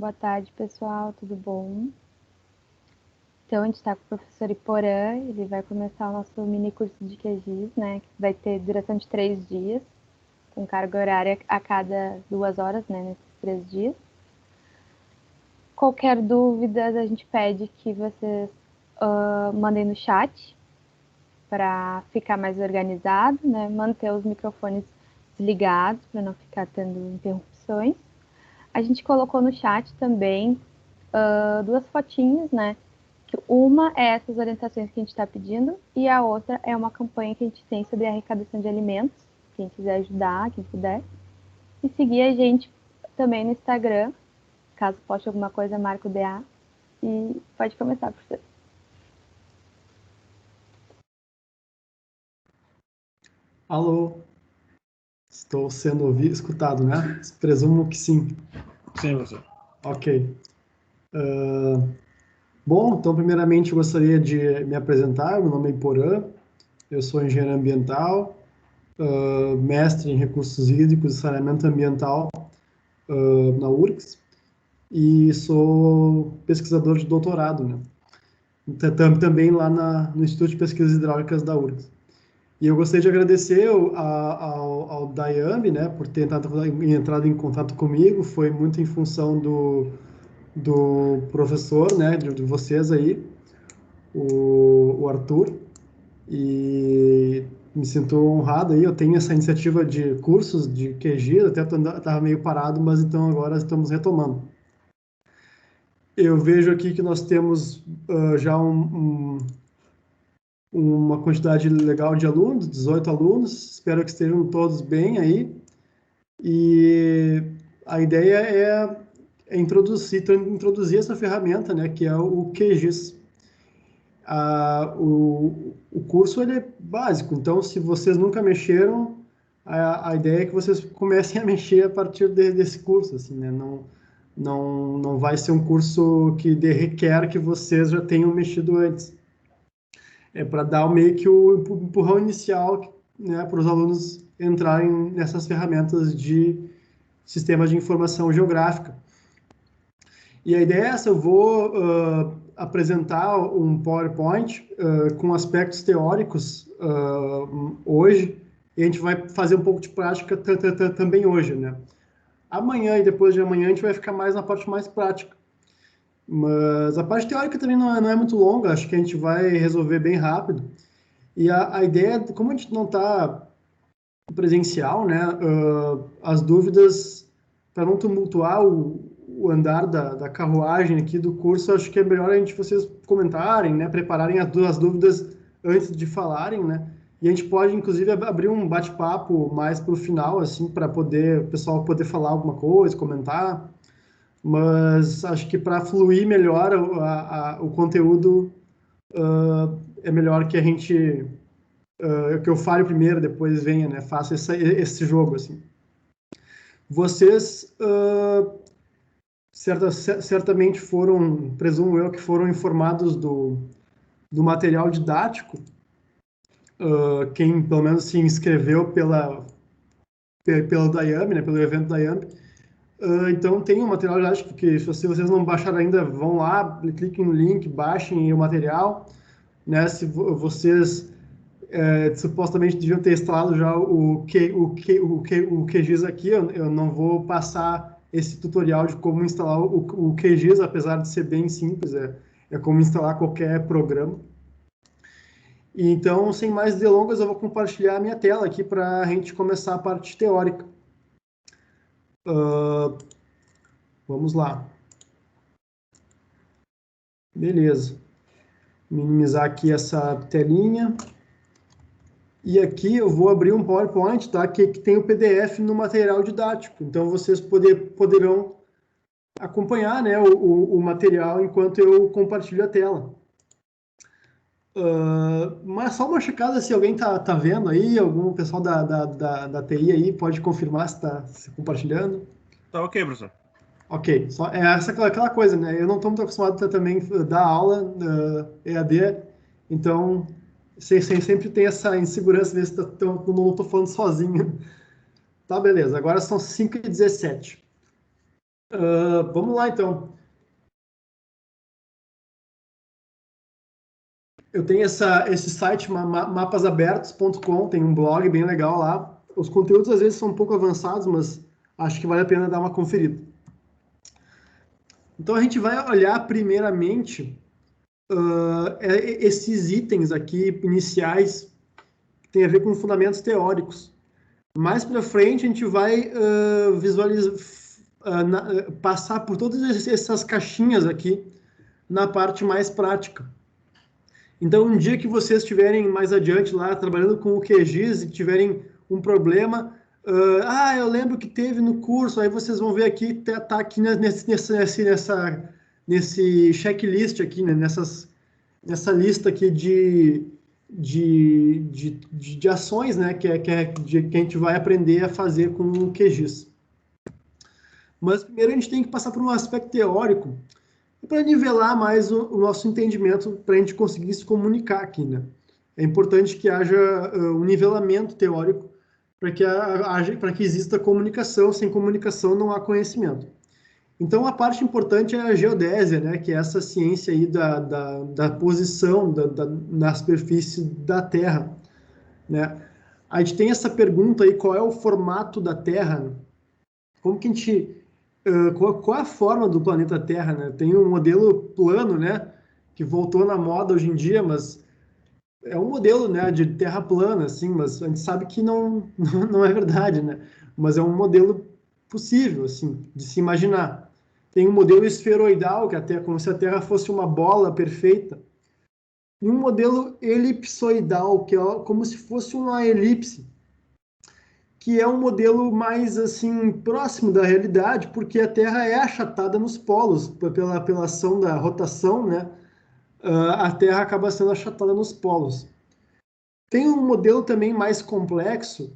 Boa tarde, pessoal, tudo bom? Então, a gente está com o professor Iporã, ele vai começar o nosso mini curso de QGIS, né? Que vai ter duração de 3 dias, com carga horária a cada 2 horas, né? Nesses 3 dias. Qualquer dúvida, a gente pede que vocês mandem no chat para ficar mais organizado, né? Manter os microfones desligados para não ficar tendo interrupções. A gente colocou no chat também 2 fotinhos, né? Que uma é essas orientações que a gente está pedindo e a outra é uma campanha que a gente tem sobre a arrecadação de alimentos. Quem quiser ajudar, quem puder. E seguir a gente também no Instagram. Caso poste alguma coisa, marca o DA. E pode começar, professor. Alô, estou sendo escutado, né? Presumo que sim. Sim, professor. Ok. Bom, então, primeiramente, eu gostaria de me apresentar. Meu nome é Iporã, eu sou engenheiro ambiental, mestre em recursos hídricos e saneamento ambiental na URGS, e sou pesquisador de doutorado, né? Também lá no Instituto de Pesquisas Hidráulicas da URGS. E eu gostaria de agradecer ao Dayami, né, por ter entrado em contato comigo. Foi muito em função do professor, né, de vocês aí, o Arthur, e me sinto honrado aí. Eu tenho essa iniciativa de cursos de QGIS, até estava meio parado, mas então agora estamos retomando. Eu vejo aqui que nós temos já uma quantidade legal de alunos, 18 alunos, espero que estejam todos bem aí. E a ideia é introduzir essa ferramenta, né, que é o QGIS. O curso ele é básico, então se vocês nunca mexeram, a ideia é que vocês comecem a mexer a partir desse curso, assim, né? Não vai ser um curso que requer que vocês já tenham mexido antes. É para dar meio que o empurrão inicial, né, para os alunos entrarem nessas ferramentas de sistemas de informação geográfica. E a ideia é essa: eu vou apresentar um PowerPoint com aspectos teóricos hoje, e a gente vai fazer um pouco de prática também hoje, né? Amanhã e depois de amanhã a gente vai ficar mais na parte mais prática. Mas a parte teórica também não é muito longa, acho que a gente vai resolver bem rápido. E a ideia, como a gente não está presencial, né, as dúvidas, para não tumultuar o andar da carruagem aqui do curso, acho que é melhor vocês comentarem, né, prepararem as dúvidas antes de falarem, né, e a gente pode, inclusive, abrir um bate-papo mais para o final, assim, para o pessoal poder falar alguma coisa, comentar, mas acho que para fluir melhor o conteúdo, é melhor que que eu fale primeiro, depois venha, né? Faça esse jogo, assim. Vocês certamente foram, presumo eu, que foram informados do material didático. Quem, pelo menos, se inscreveu pela Dayami, né? Pelo evento Dayami. Então, tem um material didático que, se vocês não baixaram ainda, vão lá, cliquem no link, baixem o material, né? Se vocês supostamente deviam ter instalado já o QGIS aqui. Eu não vou passar esse tutorial de como instalar o QGIS, apesar de ser bem simples, é como instalar qualquer programa. E então, sem mais delongas, eu vou compartilhar a minha tela aqui para a gente começar a parte teórica. Vamos lá. Beleza. Minimizar aqui essa telinha. E aqui eu vou abrir um PowerPoint, tá? Que tem o PDF no material didático. Então, vocês poderão acompanhar, né, o material enquanto eu compartilho a tela. Mas só uma checada se alguém tá vendo aí, algum pessoal da TI aí pode confirmar se está se compartilhando. Tá ok, professor. Ok, só aquela coisa, né? Eu não estou muito acostumado a também dar aula EAD, então sempre tem essa insegurança de se não estou falando sozinho. Tá, beleza. Agora são 5h17. Vamos lá, então. Eu tenho esse site, mapasabertos.com, tem um blog bem legal lá. Os conteúdos às vezes são um pouco avançados, mas acho que vale a pena dar uma conferida. Então a gente vai olhar primeiramente esses itens aqui iniciais que tem a ver com fundamentos teóricos. Mais para frente a gente vai visualizar, passar por todas essas caixinhas aqui na parte mais prática. Então, um dia que vocês estiverem mais adiante lá, trabalhando com o QGIS e tiverem um problema, eu lembro que teve no curso, aí vocês vão ver aqui, tá aqui nesse checklist aqui, né, nessa lista aqui de ações, né, que a gente vai aprender a fazer com o QGIS. Mas primeiro a gente tem que passar por um aspecto teórico, para nivelar mais o nosso entendimento, para a gente conseguir se comunicar aqui, né? É importante que haja um nivelamento teórico para que exista comunicação. Sem comunicação não há conhecimento. Então, a parte importante é a geodésia, né? Que é essa ciência aí da posição na superfície da Terra, né? A gente tem essa pergunta aí, qual é o formato da Terra? Como que a gente qual a forma do planeta Terra, né? Tem um modelo plano, né, que voltou na moda hoje em dia, mas é um modelo, né, de terra plana, assim, mas a gente sabe que não é verdade, né? Mas é um modelo possível, assim, de se imaginar. Tem um modelo esferoidal, que até como se a Terra fosse uma bola perfeita, e um modelo elipsoidal, que é como se fosse uma elipse, que é um modelo mais assim próximo da realidade, porque a Terra é achatada nos polos pela ação da rotação, né? A Terra acaba sendo achatada nos polos. Tem um modelo também mais complexo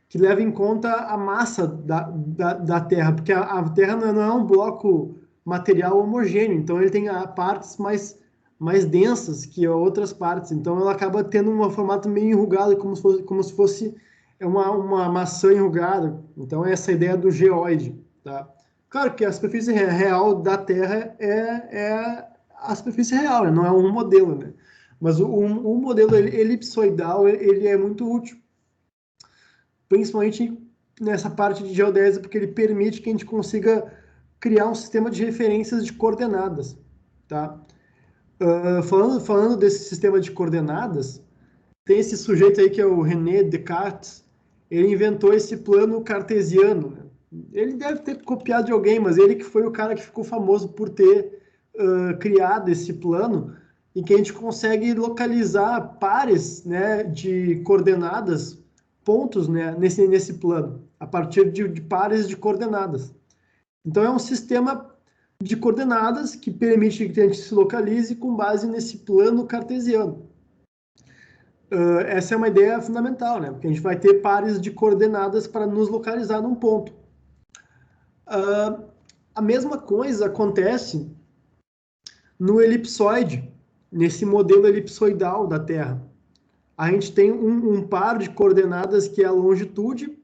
que leva em conta a massa da Terra, porque a Terra não é um bloco material homogêneo, então ele tem partes mais densas que outras partes, então ela acaba tendo um formato meio enrugado, como se fosse uma maçã enrugada. Então é essa ideia do geóide, tá? Claro que a superfície real da Terra é a superfície real, né? Não é um modelo, né? Mas o modelo elipsoidal ele é muito útil, principalmente nessa parte de geodésia, porque ele permite que a gente consiga criar um sistema de referências de coordenadas, tá? Falando desse sistema de coordenadas, tem esse sujeito aí que é o René Descartes, ele inventou esse plano cartesiano, né? Ele deve ter copiado de alguém, mas ele que foi o cara que ficou famoso por ter criado esse plano, em que a gente consegue localizar pares, né, de coordenadas, pontos, né, nesse plano, a partir de pares de coordenadas. Então, é um sistema de coordenadas que permite que a gente se localize com base nesse plano cartesiano. Essa é uma ideia fundamental, né? Porque a gente vai ter pares de coordenadas para nos localizar num ponto. A mesma coisa acontece no elipsoide, nesse modelo elipsoidal da Terra. A gente tem um par de coordenadas que é a longitude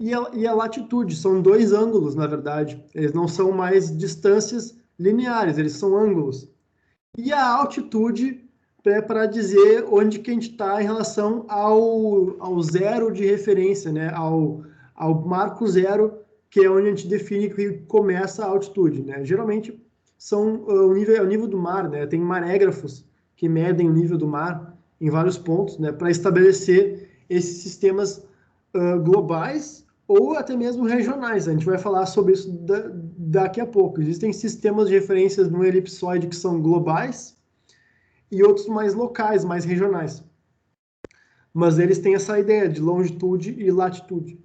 e a latitude. São dois ângulos, na verdade. Eles não são mais distâncias lineares, eles são ângulos. E a altitude é para dizer onde que a gente está em relação ao zero de referência, né? ao marco zero, que é onde a gente define que começa a altitude, né? Geralmente são o nível do mar, né? Tem marégrafos que medem o nível do mar em vários pontos, né? Para estabelecer esses sistemas globais ou até mesmo regionais. A gente vai falar sobre isso daqui a pouco. Existem sistemas de referências no elipsoide que são globais e outros mais locais, mais regionais. Mas eles têm essa ideia de longitude e latitude.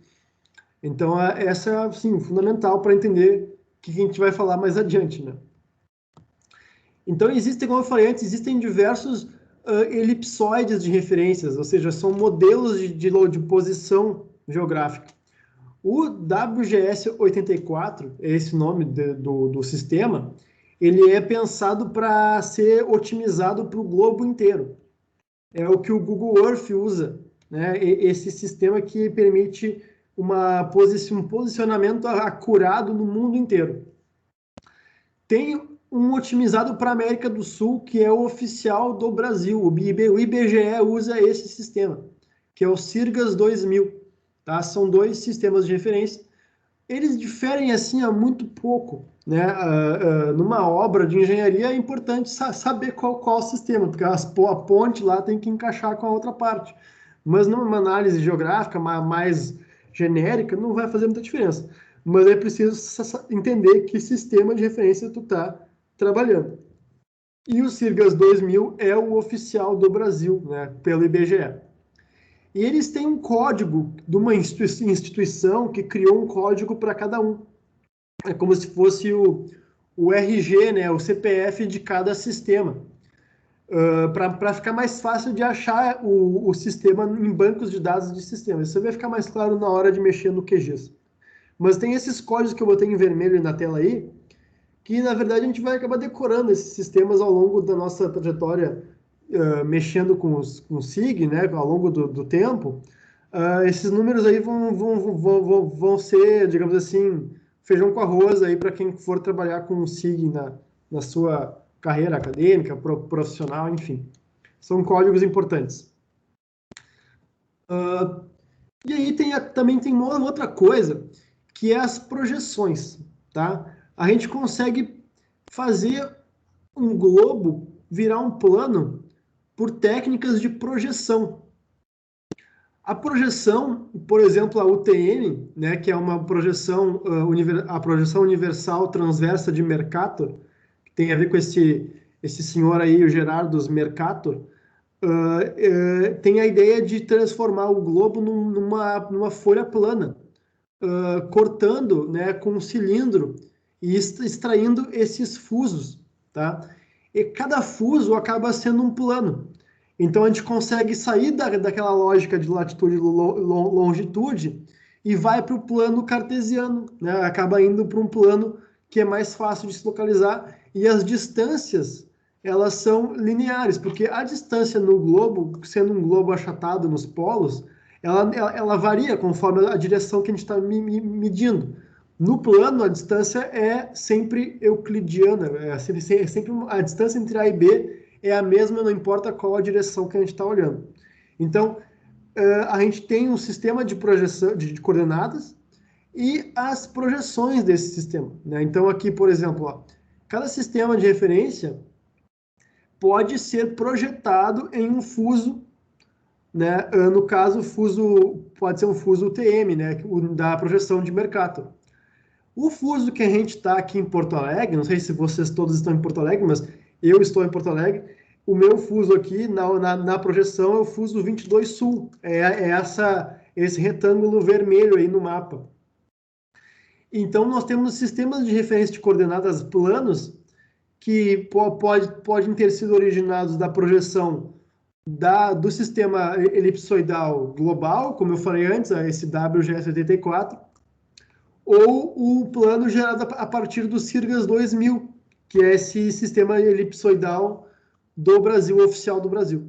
Então, essa é, assim, fundamental para entender o que a gente vai falar mais adiante, né? Então, existem, como eu falei antes, existem diversos elipsoides de referências, ou seja, são modelos de posição geográfica. O WGS 84, é esse nome do sistema, ele é pensado para ser otimizado para o globo inteiro. É o que o Google Earth usa, né? Esse sistema que permite um posicionamento acurado no mundo inteiro. Tem um otimizado para a América do Sul, que é o oficial do Brasil. O IBGE usa esse sistema, que é o SIRGAS 2000. Tá? São 2 sistemas de referência. Eles diferem assim a muito pouco. Né? Numa obra de engenharia é importante saber qual sistema, porque a ponte lá tem que encaixar com a outra parte. Mas numa análise geográfica mais genérica, não vai fazer muita diferença. Mas é preciso entender que sistema de referência tu está trabalhando. E o SIRGAS 2000 é o oficial do Brasil, né, pelo IBGE. E eles têm um código de uma instituição que criou um código para cada um. É como se fosse o RG, né, o CPF de cada sistema. Para ficar mais fácil de achar o sistema em bancos de dados de sistema. Isso vai ficar mais claro na hora de mexer no QGIS. Mas tem esses códigos que eu botei em vermelho na tela aí, que na verdade a gente vai acabar decorando esses sistemas ao longo da nossa trajetória, mexendo com o SIG, né, ao longo do tempo. Esses números aí vão ser, digamos assim, feijão com arroz aí para quem for trabalhar com o SIG na sua carreira acadêmica, profissional, enfim. São códigos importantes. E aí também tem uma outra coisa, que é as projeções, tá? A gente consegue fazer um globo virar um plano por técnicas de projeção. A projeção, por exemplo, a UTM, né, que é uma projeção, a projeção universal transversa de Mercator, que tem a ver com esse senhor aí, o Gerardus Mercator, tem a ideia de transformar o globo numa folha plana, cortando, né, com um cilindro e extraindo esses fusos, tá? E cada fuso acaba sendo um plano. Então a gente consegue sair daquela lógica de latitude e longitude e vai para o plano cartesiano, né? Acaba indo para um plano que é mais fácil de se localizar, e as distâncias, elas são lineares, porque a distância no globo, sendo um globo achatado nos polos, ela varia conforme a direção que a gente está medindo. No plano, a distância é sempre euclidiana, sempre a distância entre A e B é a mesma, não importa qual a direção que a gente está olhando. Então, a gente tem um sistema de projeção de coordenadas e as projeções desse sistema, né? Então, aqui, por exemplo, ó, cada sistema de referência pode ser projetado em um fuso, né? No caso, o fuso pode ser um fuso UTM, né? Da projeção de Mercator. O fuso que a gente está aqui em Porto Alegre, não sei se vocês todos estão em Porto Alegre, mas eu estou em Porto Alegre. O meu fuso aqui na projeção é o fuso 22 Sul. Esse retângulo vermelho aí no mapa. Então, nós temos sistemas de referência de coordenadas planos que podem ter sido originados da projeção do sistema elipsoidal global, como eu falei antes, esse WGS84, ou o plano gerado a partir do SIRGAS 2000, que é esse sistema elipsoidal do Brasil, oficial do Brasil.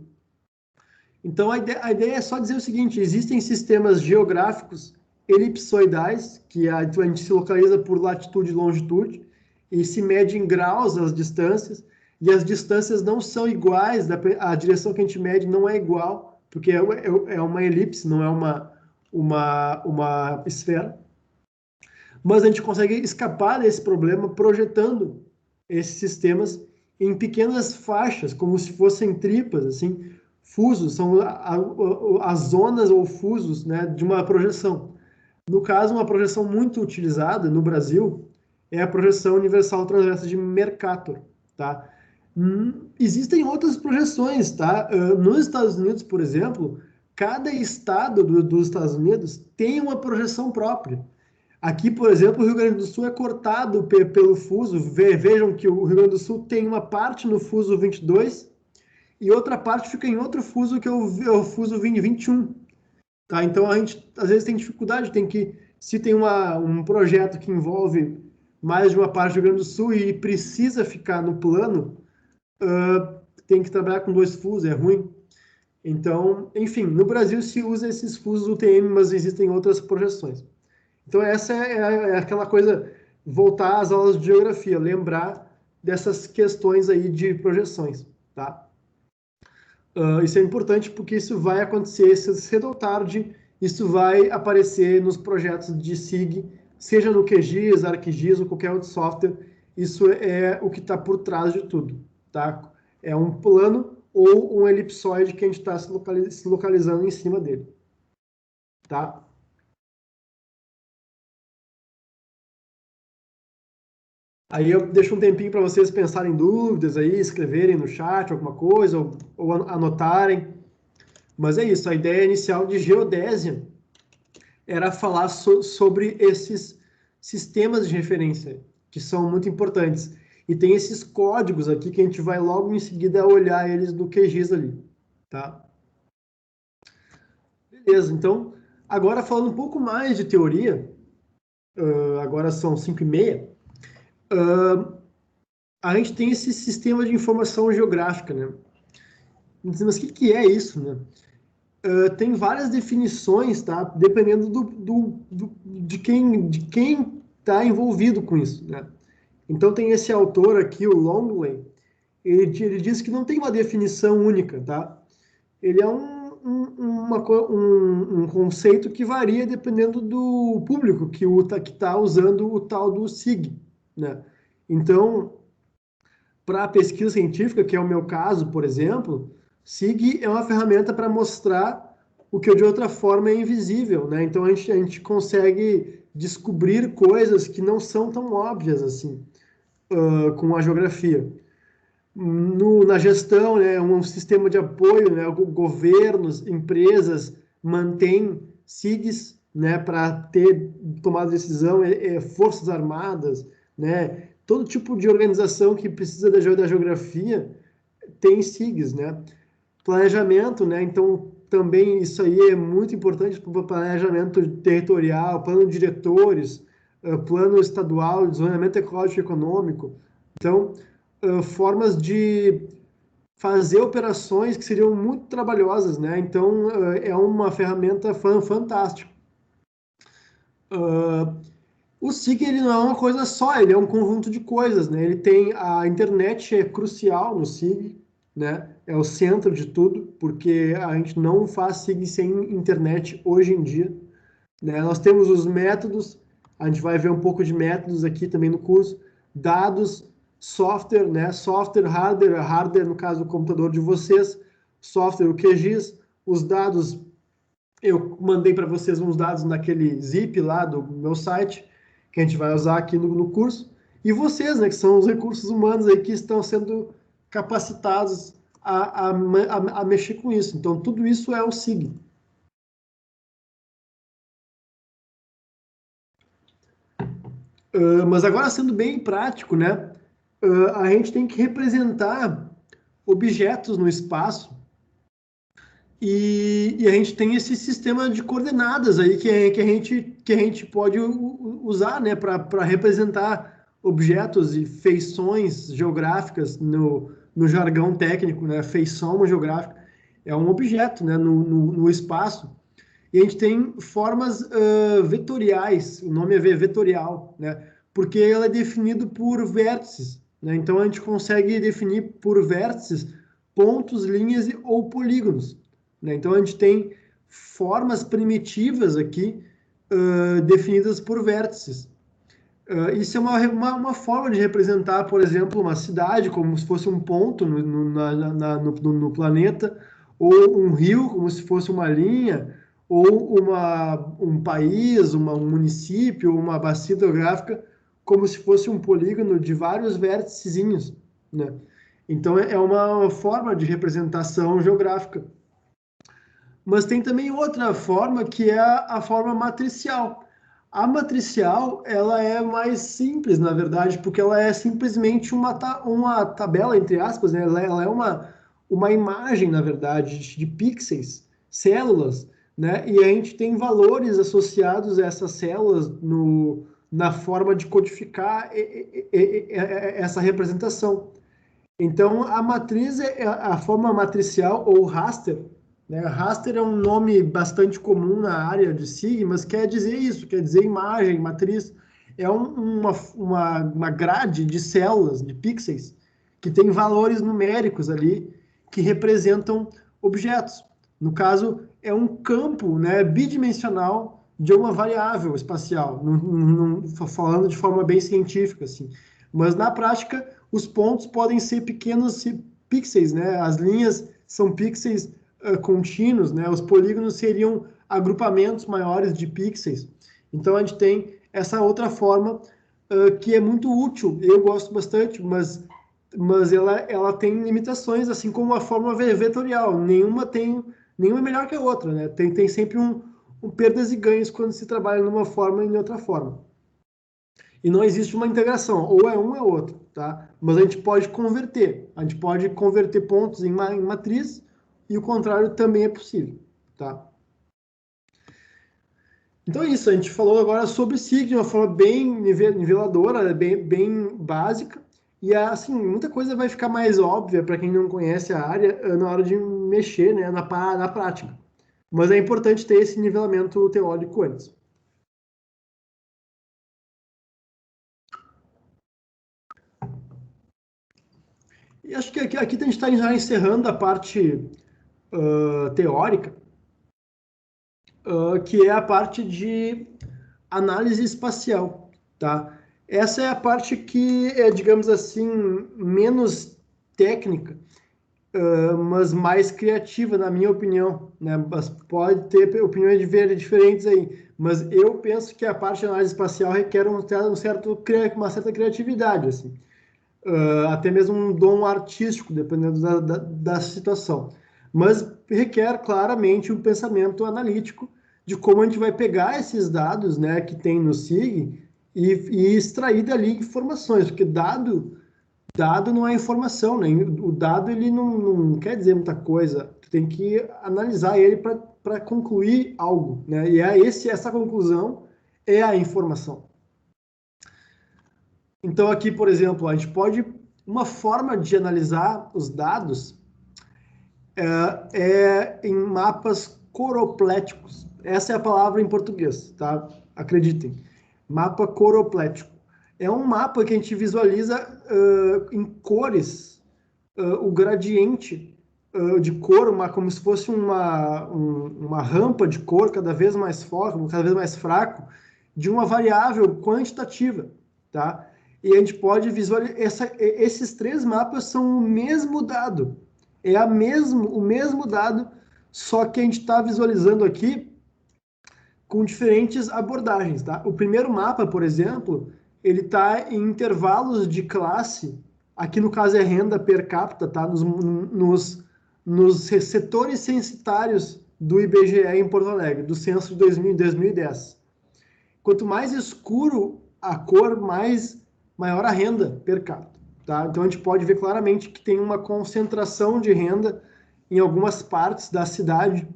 Então, a ideia é só dizer o seguinte: existem sistemas geográficos elipsoidais, que a gente se localiza por latitude e longitude, e se mede em graus as distâncias, e as distâncias não são iguais, a direção que a gente mede não é igual, porque é uma elipse, não é uma esfera. Mas a gente consegue escapar desse problema projetando esses sistemas em pequenas faixas, como se fossem tripas, assim, fusos, são as zonas ou fusos, né, de uma projeção. No caso, uma projeção muito utilizada no Brasil é a projeção universal transversa de Mercator, tá? Existem outras projeções, tá? Nos Estados Unidos, por exemplo, cada estado dos Estados Unidos tem uma projeção própria. Aqui, por exemplo, o Rio Grande do Sul é cortado pelo fuso. Vejam que o Rio Grande do Sul tem uma parte no fuso 22 e outra parte fica em outro fuso, que é o fuso 21. Tá? Então, a gente, às vezes, tem dificuldade. Se tem um projeto que envolve mais de uma parte do Rio Grande do Sul e precisa ficar no plano, tem que trabalhar com 2 fusos, é ruim. Então, enfim, no Brasil se usa esses fusos UTM, mas existem outras projeções. Então, essa é aquela coisa, voltar às aulas de geografia, lembrar dessas questões aí de projeções, tá? Isso é importante porque isso vai acontecer cedo ou tarde, isso vai aparecer nos projetos de SIG, seja no QGIS, ArcGIS ou qualquer outro software, isso é o que está por trás de tudo, tá? É um plano ou um elipsoide que a gente está se localizando em cima dele, tá? Aí eu deixo um tempinho para vocês pensarem em dúvidas aí, escreverem no chat alguma coisa, ou anotarem. Mas é isso, a ideia inicial de Geodésia era falar sobre esses sistemas de referência, que são muito importantes. E tem esses códigos aqui que a gente vai logo em seguida olhar eles no QGIS ali, tá? Beleza, então, agora falando um pouco mais de teoria, agora são 5h30, a gente tem esse sistema de informação geográfica, né? Mas o que é isso, né? Tem várias definições, tá? Dependendo de quem está envolvido com isso, né? Então tem esse autor aqui, o Longley, ele diz que não tem uma definição única, tá? Ele é um conceito que varia dependendo do público que está usando o tal do SIG, né? Então, para a pesquisa científica, que é o meu caso, por exemplo, SIG é uma ferramenta para mostrar o que de outra forma é invisível, né? Então a gente consegue descobrir coisas que não são tão óbvias assim, com a geografia. Na gestão, né, um sistema de apoio, né, governos, empresas mantêm SIGs, né, para ter tomada de decisão, forças armadas, né, todo tipo de organização que precisa da geografia tem SIGs, né. Planejamento, né, então também isso aí é muito importante para o planejamento territorial, plano de diretores, plano estadual, desenvolvimento ecológico e econômico. Então, formas de fazer operações que seriam muito trabalhosas, né? Então, é uma ferramenta fantástica. O SIG, ele não é uma coisa só, ele é um conjunto de coisas, né? Ele tem a internet, é crucial no SIG, né? É o centro de tudo, porque a gente não faz SIG sem internet hoje em dia, né? Nós temos os métodos, a gente vai ver um pouco de métodos aqui também no curso, dados, software, né? Software, hardware no caso do computador de vocês, software, o QGIS, os dados, eu mandei para vocês uns dados naquele zip lá do meu site, que a gente vai usar aqui no curso, e vocês, né, que são os recursos humanos aí que estão sendo capacitados a mexer com isso. Então, tudo isso é o SIG. Mas agora, sendo bem prático, né, a gente tem que representar objetos no espaço e a gente tem esse sistema de coordenadas aí que a gente pode usar, né, para representar objetos e feições geográficas no jargão técnico, né, feição geográfica é um objeto, né, no espaço. E a gente tem formas vetoriais, o nome é vetorial, né? Porque ela é definido por vértices, né? Então a gente consegue definir por vértices pontos, linhas ou polígonos, né? Então a gente tem formas primitivas aqui definidas por vértices. Isso é uma forma de representar, por exemplo, uma cidade como se fosse um ponto no planeta, ou um rio como se fosse uma linha, ou um país, um município, uma bacia hidrográfica, como se fosse um polígono de vários vérticezinhos, né? Então, é uma forma de representação geográfica. Mas tem também outra forma, que é a forma matricial. A matricial, ela é mais simples, na verdade, porque ela é simplesmente uma tabela, entre aspas, né? Ela é uma imagem, na verdade, de pixels, células, né? E a gente tem valores associados a essas células na forma de codificar essa representação. Então, a matriz é a forma matricial ou raster, né? Raster é um nome bastante comum na área de SIG, mas quer dizer isso, quer dizer imagem, matriz. é uma grade de células, de pixels, que tem valores numéricos ali que representam objetos. No caso, é um campo, né, bidimensional de uma variável espacial, falando de forma bem científica, assim. Mas na prática, os pontos podem ser pequenos pixels, né? As linhas são pixels contínuos, né? Os polígonos seriam agrupamentos maiores de pixels. Então a gente tem essa outra forma que é muito útil. Eu gosto bastante, mas ela tem limitações, assim como a forma vetorial. Nenhuma é melhor que a outra, né? Tem sempre perdas e ganhos quando se trabalha numa forma e em outra forma. E não existe uma integração, ou é um ou é outro, tá? Mas a gente pode converter. A gente pode converter pontos em matriz e o contrário também é possível, tá? Então é isso, a gente falou agora sobre SIG de uma forma bem niveladora, bem básica, e assim, muita coisa vai ficar mais óbvia para quem não conhece a área na hora de mexer, né, na prática. Mas é importante ter esse nivelamento teórico antes. E acho que aqui a gente está já encerrando a parte teórica, que é a parte de análise espacial, tá? Essa é a parte que é, digamos assim, menos técnica, mas mais criativa, na minha opinião, né? Mas pode ter opiniões diferentes aí, mas eu penso que a parte de análise espacial requer uma certa criatividade, assim. Até mesmo um dom artístico, dependendo da situação. Mas requer claramente um pensamento analítico de como a gente vai pegar esses dados, né, que tem no SIG e extrair dali informações, porque dado não é informação, né? O dado ele não quer dizer muita coisa, tu tem que analisar ele para concluir algo, né? E essa conclusão é a informação. Então, aqui, por exemplo, uma forma de analisar os dados em mapas coropléticos. Essa é a palavra em português, tá? Acreditem. Mapa coroplético. É um mapa que a gente visualiza em cores, o gradiente de cor, como se fosse uma rampa de cor cada vez mais forte, cada vez mais fraco, de uma variável quantitativa, tá? E a gente pode visualizar, esses três mapas são o mesmo dado, o mesmo dado, só que a gente está visualizando aqui com diferentes abordagens, tá? O primeiro mapa, por exemplo, ele está em intervalos de classe, aqui no caso é renda per capita, tá? Nos setores censitários do IBGE em Porto Alegre, do censo de 2010. Quanto mais escuro a cor, maior a renda per capita, tá? Então a gente pode ver claramente que tem uma concentração de renda em algumas partes da cidade.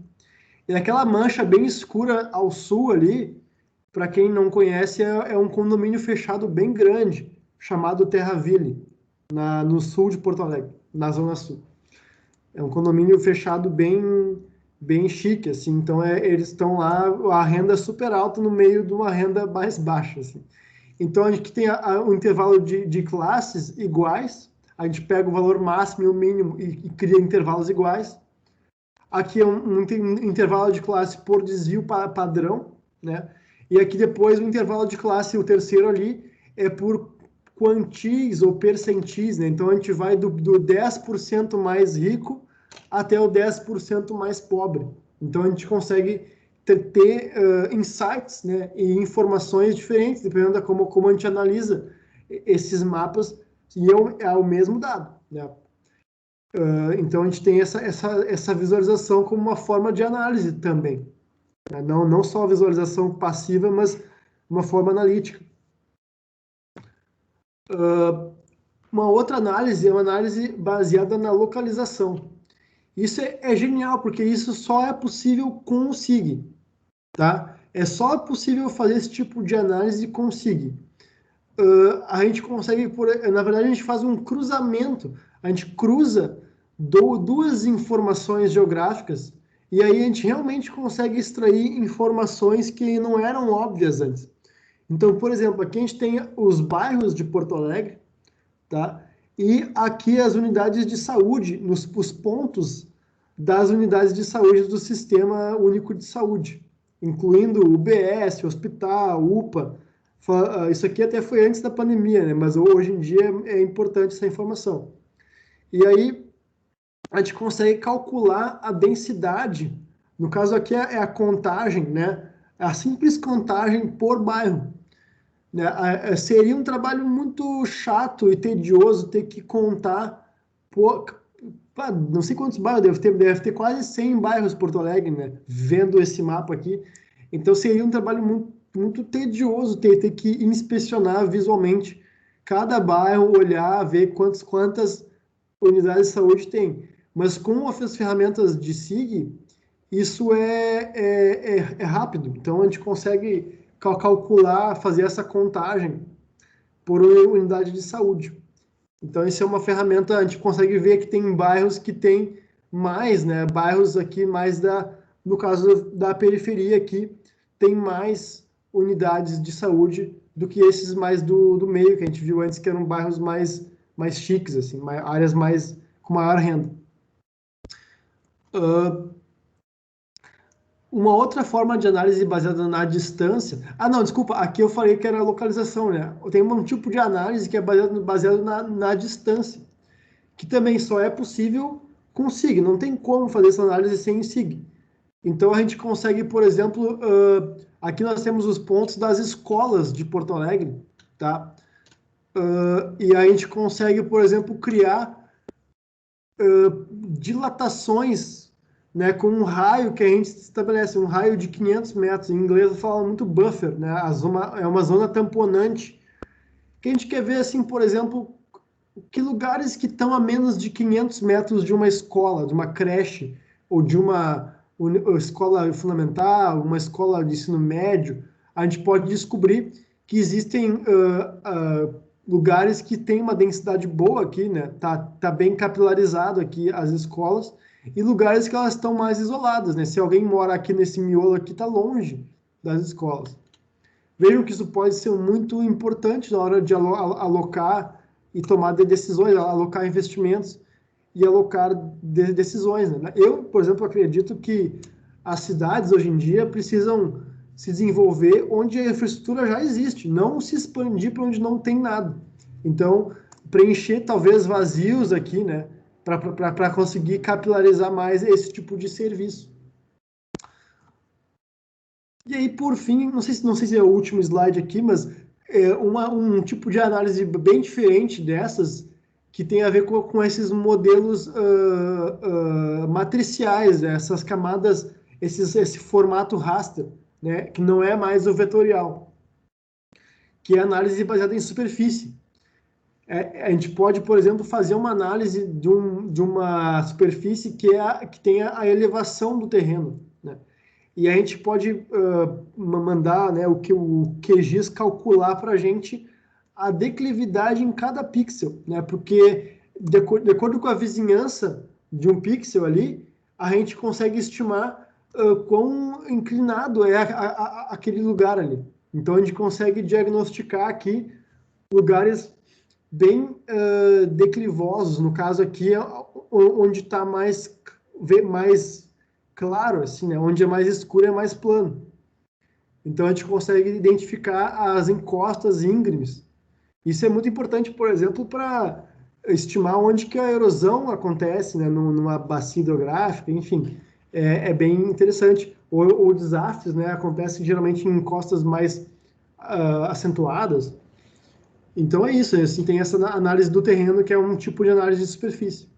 E aquela mancha bem escura ao sul ali, para quem não conhece, é um condomínio fechado bem grande, chamado Terraville, no sul de Porto Alegre, na Zona Sul. É um condomínio fechado bem chique, assim. Então eles estão lá, a renda é super alta no meio de uma renda mais baixa, assim. Então a gente tem um intervalo de classes iguais, a gente pega o valor máximo e o mínimo e cria intervalos iguais. Aqui é um intervalo de classe por desvio padrão, né? E aqui depois o intervalo de classe, o terceiro ali, é por quantis ou percentis, né? Então a gente vai do 10% mais rico até o 10% mais pobre. Então a gente consegue ter insights, né, e informações diferentes, dependendo de como a gente analisa esses mapas, e é o mesmo dado, né? Então a gente tem essa visualização como uma forma de análise também, né? Não só a visualização passiva, mas uma forma analítica. Uma outra análise é uma análise baseada na localização. Isso é genial, porque isso só é possível com o SIG, tá? É só possível fazer esse tipo de análise com o SIG. A gente consegue, na verdade, a gente faz um cruzamento, a gente cruza duas informações geográficas e aí a gente realmente consegue extrair informações que não eram óbvias antes. Então, por exemplo, aqui a gente tem os bairros de Porto Alegre, tá? E aqui as unidades de saúde, os pontos das unidades de saúde do Sistema Único de Saúde, incluindo o UBS, hospital, UPA. Isso aqui até foi antes da pandemia, né? Mas hoje em dia é importante essa informação. E aí a gente consegue calcular a densidade. No caso aqui é a contagem, né? A simples contagem por bairro. Né? Seria um trabalho muito chato e tedioso ter que contar, não sei quantos bairros, deve ter quase 100 bairros Porto Alegre, né? Vendo esse mapa aqui. Então seria um trabalho muito, muito tedioso ter que inspecionar visualmente cada bairro, olhar, ver quantas unidades de saúde tem. Mas com as ferramentas de SIG, isso é rápido. Então a gente consegue calcular, fazer essa contagem por unidade de saúde. Então, isso é uma ferramenta, a gente consegue ver que tem bairros que tem mais, né? Bairros aqui mais no caso da periferia aqui, tem mais unidades de saúde do que esses mais do meio, que a gente viu antes, que eram bairros mais chiques, assim, áreas mais com maior renda. Uma outra forma de análise baseada na distância. Ah, não, desculpa, aqui eu falei que era a localização, né? Tem um tipo de análise que é baseado na distância, que também só é possível com SIG. Não tem como fazer essa análise sem SIG. Então a gente consegue, por exemplo, aqui nós temos os pontos das escolas de Porto Alegre, tá? E a gente consegue, por exemplo, criar dilatações, né, com um raio que a gente estabelece, um raio de 500 metros. Em inglês fala muito buffer, né? É uma zona tamponante. Que a gente quer ver, assim, por exemplo, que lugares que estão a menos de 500 metros de uma escola, de uma creche, ou de uma escola fundamental, uma escola de ensino médio, a gente pode descobrir que existem lugares que têm uma densidade boa aqui, né? Tá bem capilarizado aqui as escolas, e lugares que elas estão mais isoladas, né? Se alguém mora aqui nesse miolo aqui, está longe das escolas. Vejam que isso pode ser muito importante na hora de alocar e tomar decisões, alocar investimentos e alocar decisões, né? Eu, por exemplo, acredito que as cidades hoje em dia precisam se desenvolver onde a infraestrutura já existe, não se expandir para onde não tem nada. Então, preencher talvez vazios aqui, né, para conseguir capilarizar mais esse tipo de serviço. E aí, por fim, não sei se é o último slide aqui, mas um tipo de análise bem diferente dessas, que tem a ver com esses modelos matriciais, né? Essas camadas, esse formato raster, né? Que não é mais o vetorial, que é análise baseada em superfície. A gente pode, por exemplo, fazer uma análise de uma superfície que tenha a elevação do terreno, né? E a gente pode mandar, né, o QGIS calcular para a gente a declividade em cada pixel, né? Porque de acordo com a vizinhança de um pixel ali, a gente consegue estimar quão inclinado é aquele lugar ali. Então a gente consegue diagnosticar aqui lugares bem declivosos, no caso aqui, onde está mais claro, assim, né? Onde é mais escuro é mais plano. Então a gente consegue identificar as encostas íngremes. Isso é muito importante, por exemplo, para estimar onde que a erosão acontece, né? Numa bacia hidrográfica, enfim, é bem interessante. Ou desastres, né? Acontecem geralmente em encostas mais acentuadas. Então é isso, assim, tem essa análise do terreno, que é um tipo de análise de superfície.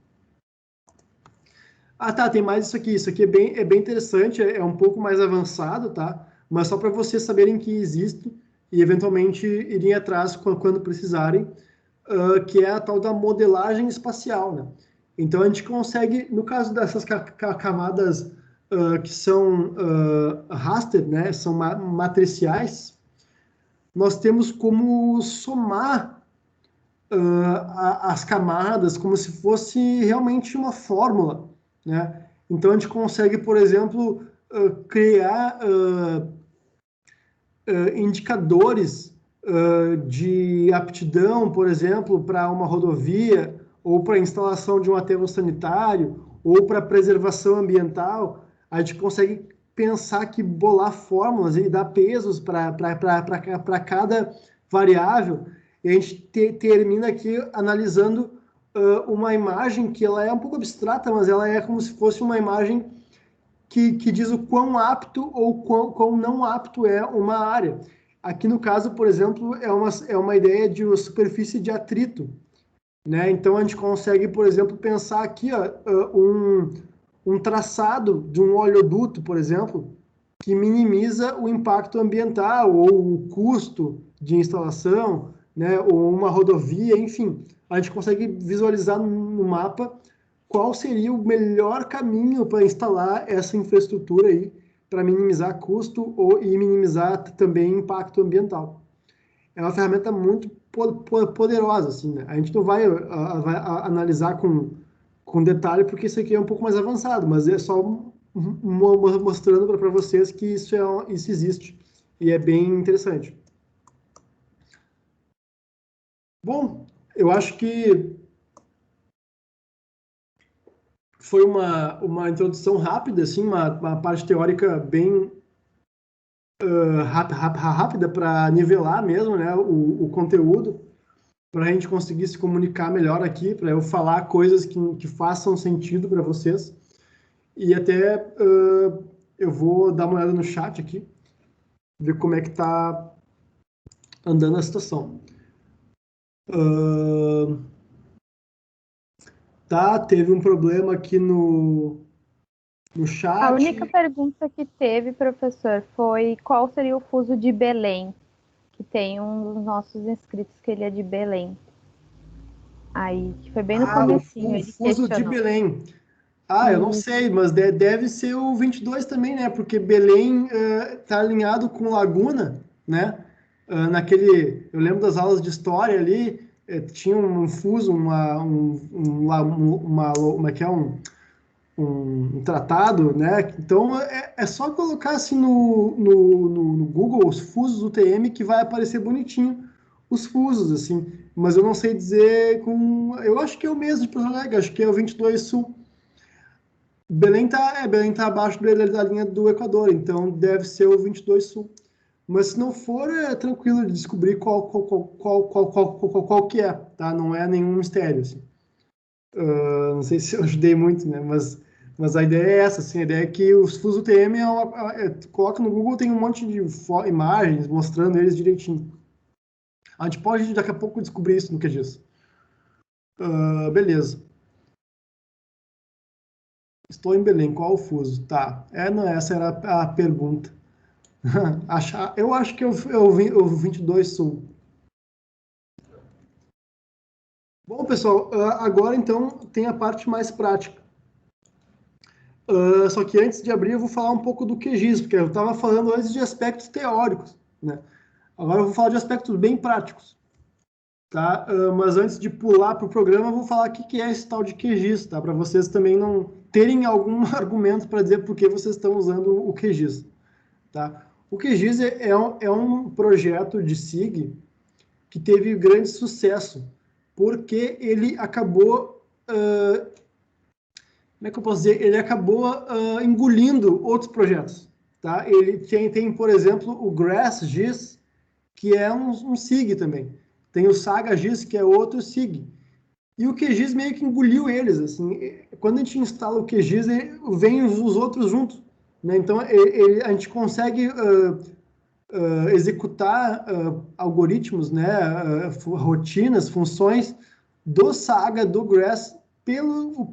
Ah, tá, tem mais isso aqui. Isso aqui é bem interessante, é um pouco mais avançado, tá? Mas só para vocês saberem que existe e eventualmente irem atrás quando precisarem, que é a tal da modelagem espacial, né? Então a gente consegue, no caso dessas camadas que são raster, né? São matriciais, nós temos como somar as camadas como se fosse realmente uma fórmula, né? Então a gente consegue, por exemplo, criar indicadores de aptidão, por exemplo, para uma rodovia, ou para a instalação de um aterro sanitário, ou para preservação ambiental, a gente consegue pensar que bolar fórmulas e dar pesos para cada variável, e a gente termina aqui analisando uma imagem que ela é um pouco abstrata, mas ela é como se fosse uma imagem que diz o quão apto ou quão não apto é uma área. Aqui no caso, por exemplo, é uma ideia de uma superfície de atrito, né? Então a gente consegue, por exemplo, pensar aqui um traçado de um oleoduto, por exemplo, que minimiza o impacto ambiental ou o custo de instalação, né? Ou uma rodovia, enfim. A gente consegue visualizar no mapa qual seria o melhor caminho para instalar essa infraestrutura aí, para minimizar custo e minimizar também impacto ambiental. É uma ferramenta muito poderosa, assim, né? A gente não vai analisar com detalhe, porque isso aqui é um pouco mais avançado, mas é só mostrando para vocês que isso existe, e é bem interessante. Bom, eu acho que foi uma introdução rápida, assim, uma parte teórica bem rápida para nivelar mesmo, né, o conteúdo, para a gente conseguir se comunicar melhor aqui, para eu falar coisas que façam sentido para vocês. E até eu vou dar uma olhada no chat aqui, ver como é que está andando a situação. Tá, teve um problema aqui no chat. A única pergunta que teve, professor, foi qual seria o fuso de Belém, que tem um dos nossos inscritos que ele é de Belém. Aí, que foi bem no comecinho, ele fuso de questionou. Belém. Eu não sei, mas deve ser o 22 também, né? Porque Belém tá alinhado com Laguna, né? Eu lembro das aulas de história ali, tinha um fuso, um tratado, né? Então é só colocar assim no Google os fusos UTM que vai aparecer bonitinho os fusos, assim. Mas eu não sei dizer eu acho que é o mesmo de Porto Alegre, acho que é o 22 Sul. Belém tá abaixo da linha do Equador, então deve ser o 22 Sul. Mas se não for, é tranquilo de descobrir qual que é, tá? Não é nenhum mistério, assim. Não sei se eu ajudei muito, né? Mas a ideia é essa, assim, a ideia é que os fusos UTM coloca no Google, tem um monte de imagens mostrando eles direitinho. A gente pode daqui a pouco descobrir isso no QGIS. Beleza. Estou em Belém, qual o fuso? Tá. Não, essa era a pergunta. Eu acho que eu 22 Sul. Bom, pessoal, agora então tem a parte mais prática. Só que antes de abrir, eu vou falar um pouco do QGIS, porque eu estava falando antes de aspectos teóricos, né? Agora eu vou falar de aspectos bem práticos, tá? Mas antes de pular para o programa, eu vou falar o que é esse tal de QGIS, tá? Para vocês também não terem algum argumento para dizer por que vocês estão usando o QGIS, tá? O QGIS é um projeto de SIG que teve grande sucesso, porque ele acabou... como é que eu posso dizer? Ele acabou engolindo outros projetos, tá? Ele tem, por exemplo, o GrassGIS, que é um SIG também. Tem o SagaGIS, que é outro SIG. E o QGIS meio que engoliu eles, assim. Quando a gente instala o QGIS, vem os outros juntos, né? Então, a gente consegue executar algoritmos, né? Rotinas, funções do Saga, do Grass, pelo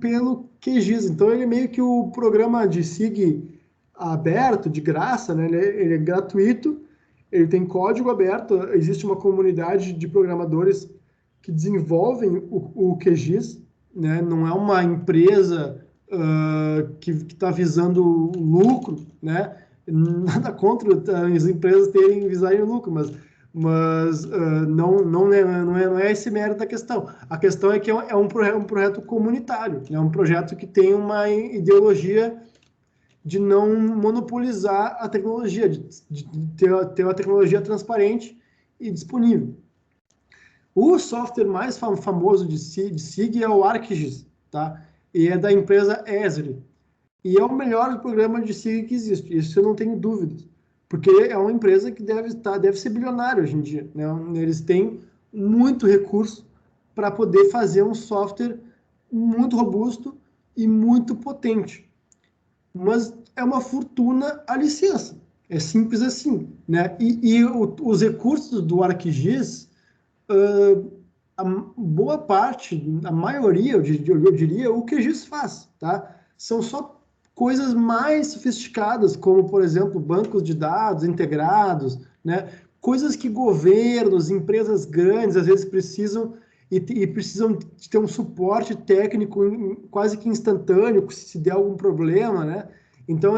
QGIS. Então, ele é meio que o programa de SIG aberto, de graça, né? Ele é gratuito, ele tem código aberto, existe uma comunidade de programadores que desenvolvem o QGIS, né? Não é uma empresa que está visando lucro, né? Nada contra as empresas visarem lucro, mas não é esse mérito da questão. A questão é que é um projeto comunitário, é um projeto que tem uma ideologia de não monopolizar a tecnologia, de ter uma tecnologia transparente e disponível. O software mais famoso de SIG é o ArcGIS, tá? E é da empresa Esri. E é o melhor programa de SIG que existe, isso eu não tenho dúvidas. Porque é uma empresa que deve ser bilionária hoje em dia, né? Eles têm muito recurso para poder fazer um software muito robusto e muito potente. Mas é uma fortuna a licença. É simples assim, né? Os recursos do ArcGIS, a boa parte, a maioria, eu diria, o QGIS faz, tá? São só coisas mais sofisticadas, como, por exemplo, bancos de dados integrados, né? Coisas que governos, empresas grandes, às vezes precisam e precisam de ter um suporte técnico quase que instantâneo, se der algum problema, né? Então,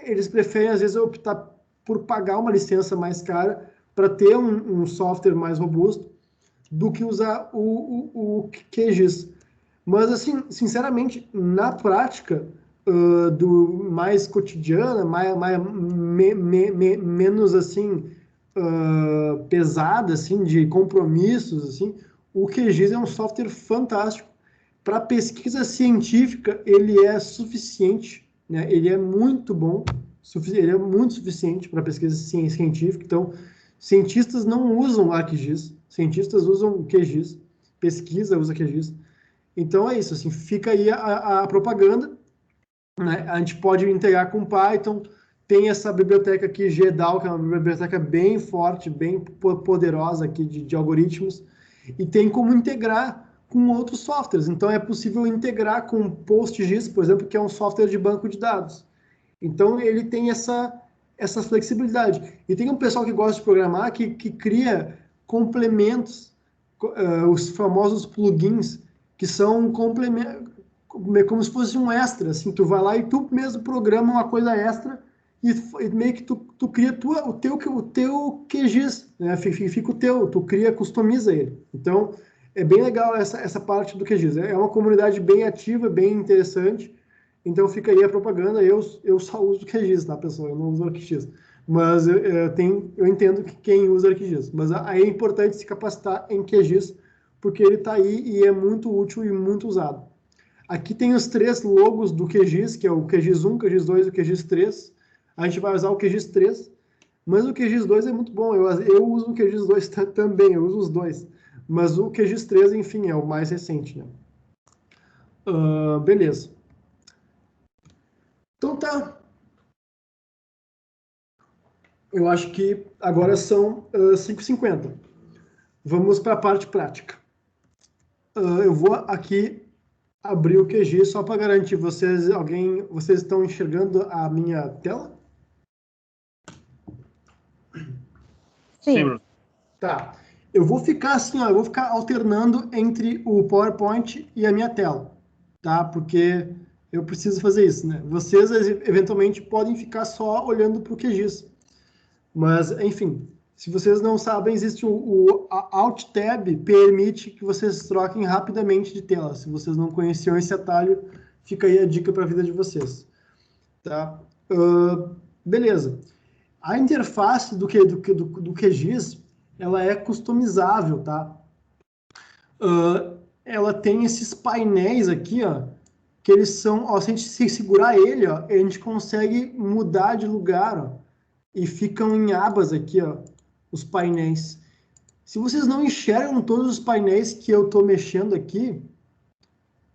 eles preferem, às vezes, optar por pagar uma licença mais cara para ter um software mais robusto do que usar o QGIS. Mas, assim, sinceramente, na prática, do mais cotidiana, menos, assim, pesada, assim, de compromissos, assim, o QGIS é um software fantástico. Para pesquisa científica, ele é suficiente, né? Ele é muito bom, ele é muito suficiente para pesquisa científica. Então, cientistas não usam ArcGIS, cientistas usam QGIS, pesquisa usa QGIS. Então é isso, assim, fica aí a propaganda, né? A gente pode integrar com Python, tem essa biblioteca aqui, GEDAL, que é uma biblioteca bem forte, bem poderosa aqui de algoritmos, e tem como integrar com outros softwares. Então é possível integrar com PostGIS, por exemplo, que é um software de banco de dados. Então ele tem essa flexibilidade. E tem um pessoal que gosta de programar que cria complementos, os famosos plugins, que são complementos, como se fosse um extra, assim, tu vai lá e tu mesmo programa uma coisa extra e meio que tu cria o teu QGIS, né? Fica o teu, tu cria, customiza ele. Então, é bem legal essa parte do QGIS. É uma comunidade bem ativa, bem interessante. Então, fica aí a propaganda. Eu só uso QGIS, tá, pessoal? Eu não uso ArcGIS. Mas eu entendo que quem usa ArcGIS. Mas aí é importante se capacitar em QGIS, porque ele está aí e é muito útil e muito usado. Aqui tem os 3 logos do QGIS, que é o QGIS 1, o QGIS 2 e o QGIS 3. A gente vai usar o QGIS 3, mas o QGIS 2 é muito bom. Eu uso o QGIS 2 também, eu uso os dois. Mas o QGIS 3, enfim, é o mais recente, né? Beleza. Então tá. Eu acho que agora são 5h50. Vamos para a parte prática. Eu vou aqui abrir o QGIS só para garantir. Vocês estão enxergando a minha tela? Sim, Bruno. Tá. Eu vou ficar assim, ó, eu vou ficar alternando entre o PowerPoint e a minha tela, tá? Porque eu preciso fazer isso, né? Vocês, eventualmente, podem ficar só olhando para o QGIS. Mas, enfim, se vocês não sabem, existe a Alt Tab, permite que vocês troquem rapidamente de tela. Se vocês não conheciam esse atalho, fica aí a dica para a vida de vocês. Tá? Beleza. A interface do QGIS, ela é customizável, tá? Ela tem esses painéis aqui, ó, que eles são, ó, se a gente segurar ele, ó, a gente consegue mudar de lugar, ó, e ficam em abas aqui, ó, os painéis. Se vocês não enxergam todos os painéis que eu estou mexendo aqui,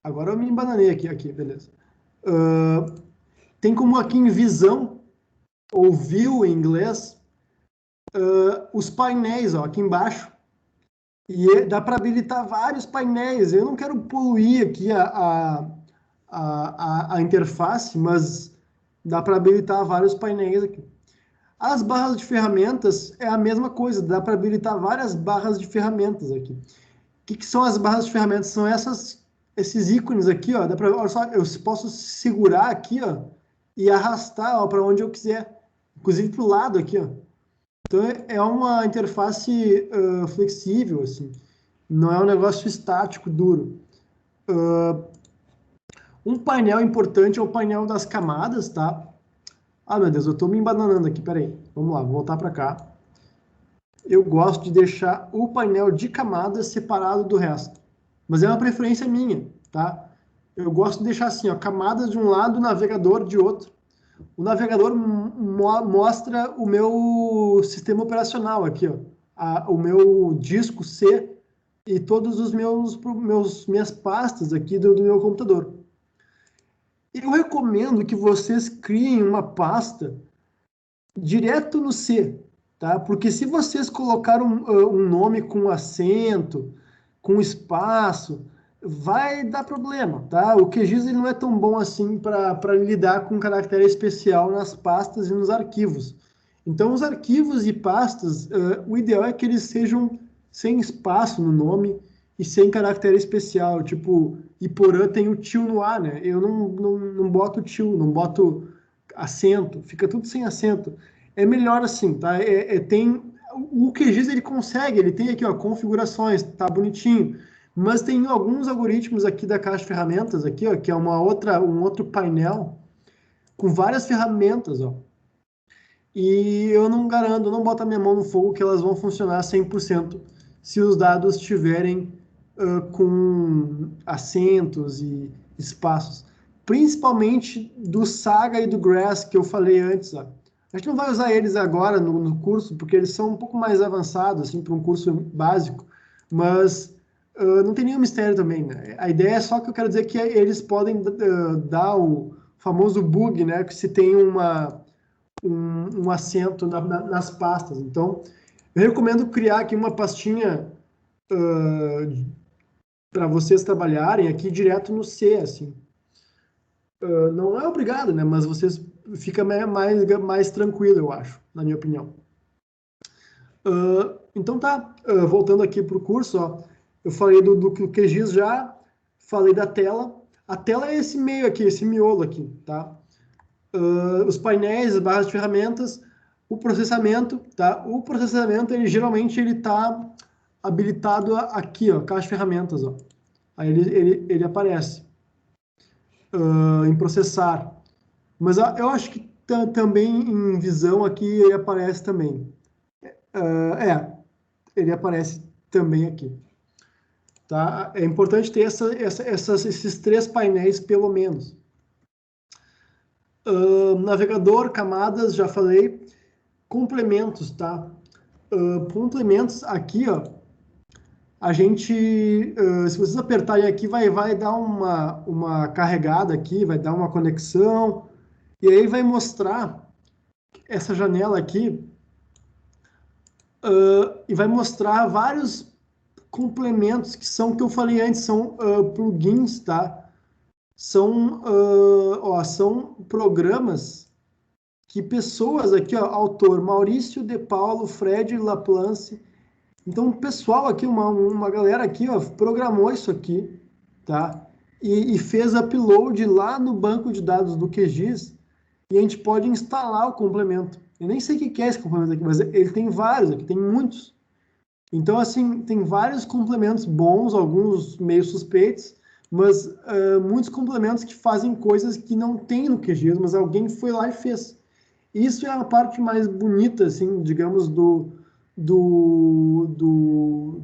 agora eu me embananei aqui, beleza. Tem como aqui em visão, ou view em inglês, os painéis, ó, aqui embaixo. E dá para habilitar vários painéis. Eu não quero poluir aqui a interface, mas dá para habilitar vários painéis aqui. As barras de ferramentas é a mesma coisa, dá para habilitar várias barras de ferramentas aqui. O que são as barras de ferramentas? São esses ícones aqui, ó. Olha só, eu posso segurar aqui, ó, e arrastar para onde eu quiser, inclusive para o lado aqui, ó. Então é uma interface flexível, assim. Não é um negócio estático, duro. Um painel importante é o painel das camadas, tá? Ah, meu Deus, eu estou me embananando aqui, peraí. Vamos lá, vou voltar para cá. Eu gosto de deixar o painel de camadas separado do resto. Mas é uma preferência minha, tá? Eu gosto de deixar assim, ó, camadas de um lado, navegador de outro. O navegador mostra o meu sistema operacional aqui, ó. O meu disco C e todos os minhas pastas aqui do meu computador. Eu recomendo que vocês criem uma pasta direto no C, tá? Porque se vocês colocaram um nome com acento, com espaço, vai dar problema, tá? O QGIS ele não é tão bom assim para lidar com caractere especial nas pastas e nos arquivos. Então, os arquivos e pastas, o ideal é que eles sejam sem espaço no nome e sem caractere especial. Tipo, Iporã tem o tio no A, né? Eu não boto tio, não boto acento, fica tudo sem acento. É melhor assim, tá? O QGIS ele consegue, ele tem aqui, ó, configurações, tá bonitinho. Mas tem alguns algoritmos aqui da caixa de ferramentas, aqui, ó, que é um outro painel com várias ferramentas, ó. E eu não garanto, não boto a minha mão no fogo que elas vão funcionar 100% se os dados estiverem com acentos e espaços. Principalmente do Saga e do Grass, que eu falei antes, ó. A gente não vai usar eles agora no curso, porque eles são um pouco mais avançados, assim, para um curso básico, mas não tem nenhum mistério também, né? A ideia é só que eu quero dizer que eles podem dar o famoso bug, né? Que se tem um acento nas pastas. Então, eu recomendo criar aqui uma pastinha para vocês trabalharem aqui direto no C, assim. Não é obrigado, né? Mas vocês fica mais tranquilo, eu acho, na minha opinião. Então tá, voltando aqui para o curso, ó, eu falei do QGIS já, falei da tela. A tela é esse meio aqui, esse miolo aqui, tá? Os painéis, as barras de ferramentas, o processamento, tá? O processamento, geralmente ele está habilitado aqui, ó, caixa de ferramentas, ó. Aí ele aparece em processar. Mas eu acho que também em visão aqui ele aparece também. Ele aparece também aqui. Tá? É importante ter esses três painéis, pelo menos. Navegador, camadas, já falei. Complementos, tá? Complementos aqui, ó. A gente, se vocês apertarem aqui, vai dar uma carregada aqui, vai dar uma conexão, e aí vai mostrar essa janela aqui, e vai mostrar vários complementos que são, que eu falei antes, são plugins, tá? São programas que pessoas aqui, ó, autor Maurício de Paulo, Fred Laplance. Então, o pessoal aqui, uma galera aqui, ó, programou isso aqui, tá? E fez upload lá no banco de dados do QGIS, e a gente pode instalar o complemento. Eu nem sei o que é esse complemento aqui, mas ele tem vários aqui, tem muitos. Então, assim, tem vários complementos bons, alguns meio suspeitos, mas muitos complementos que fazem coisas que não tem no QGIS, mas alguém foi lá e fez. Isso é a parte mais bonita, assim, digamos, do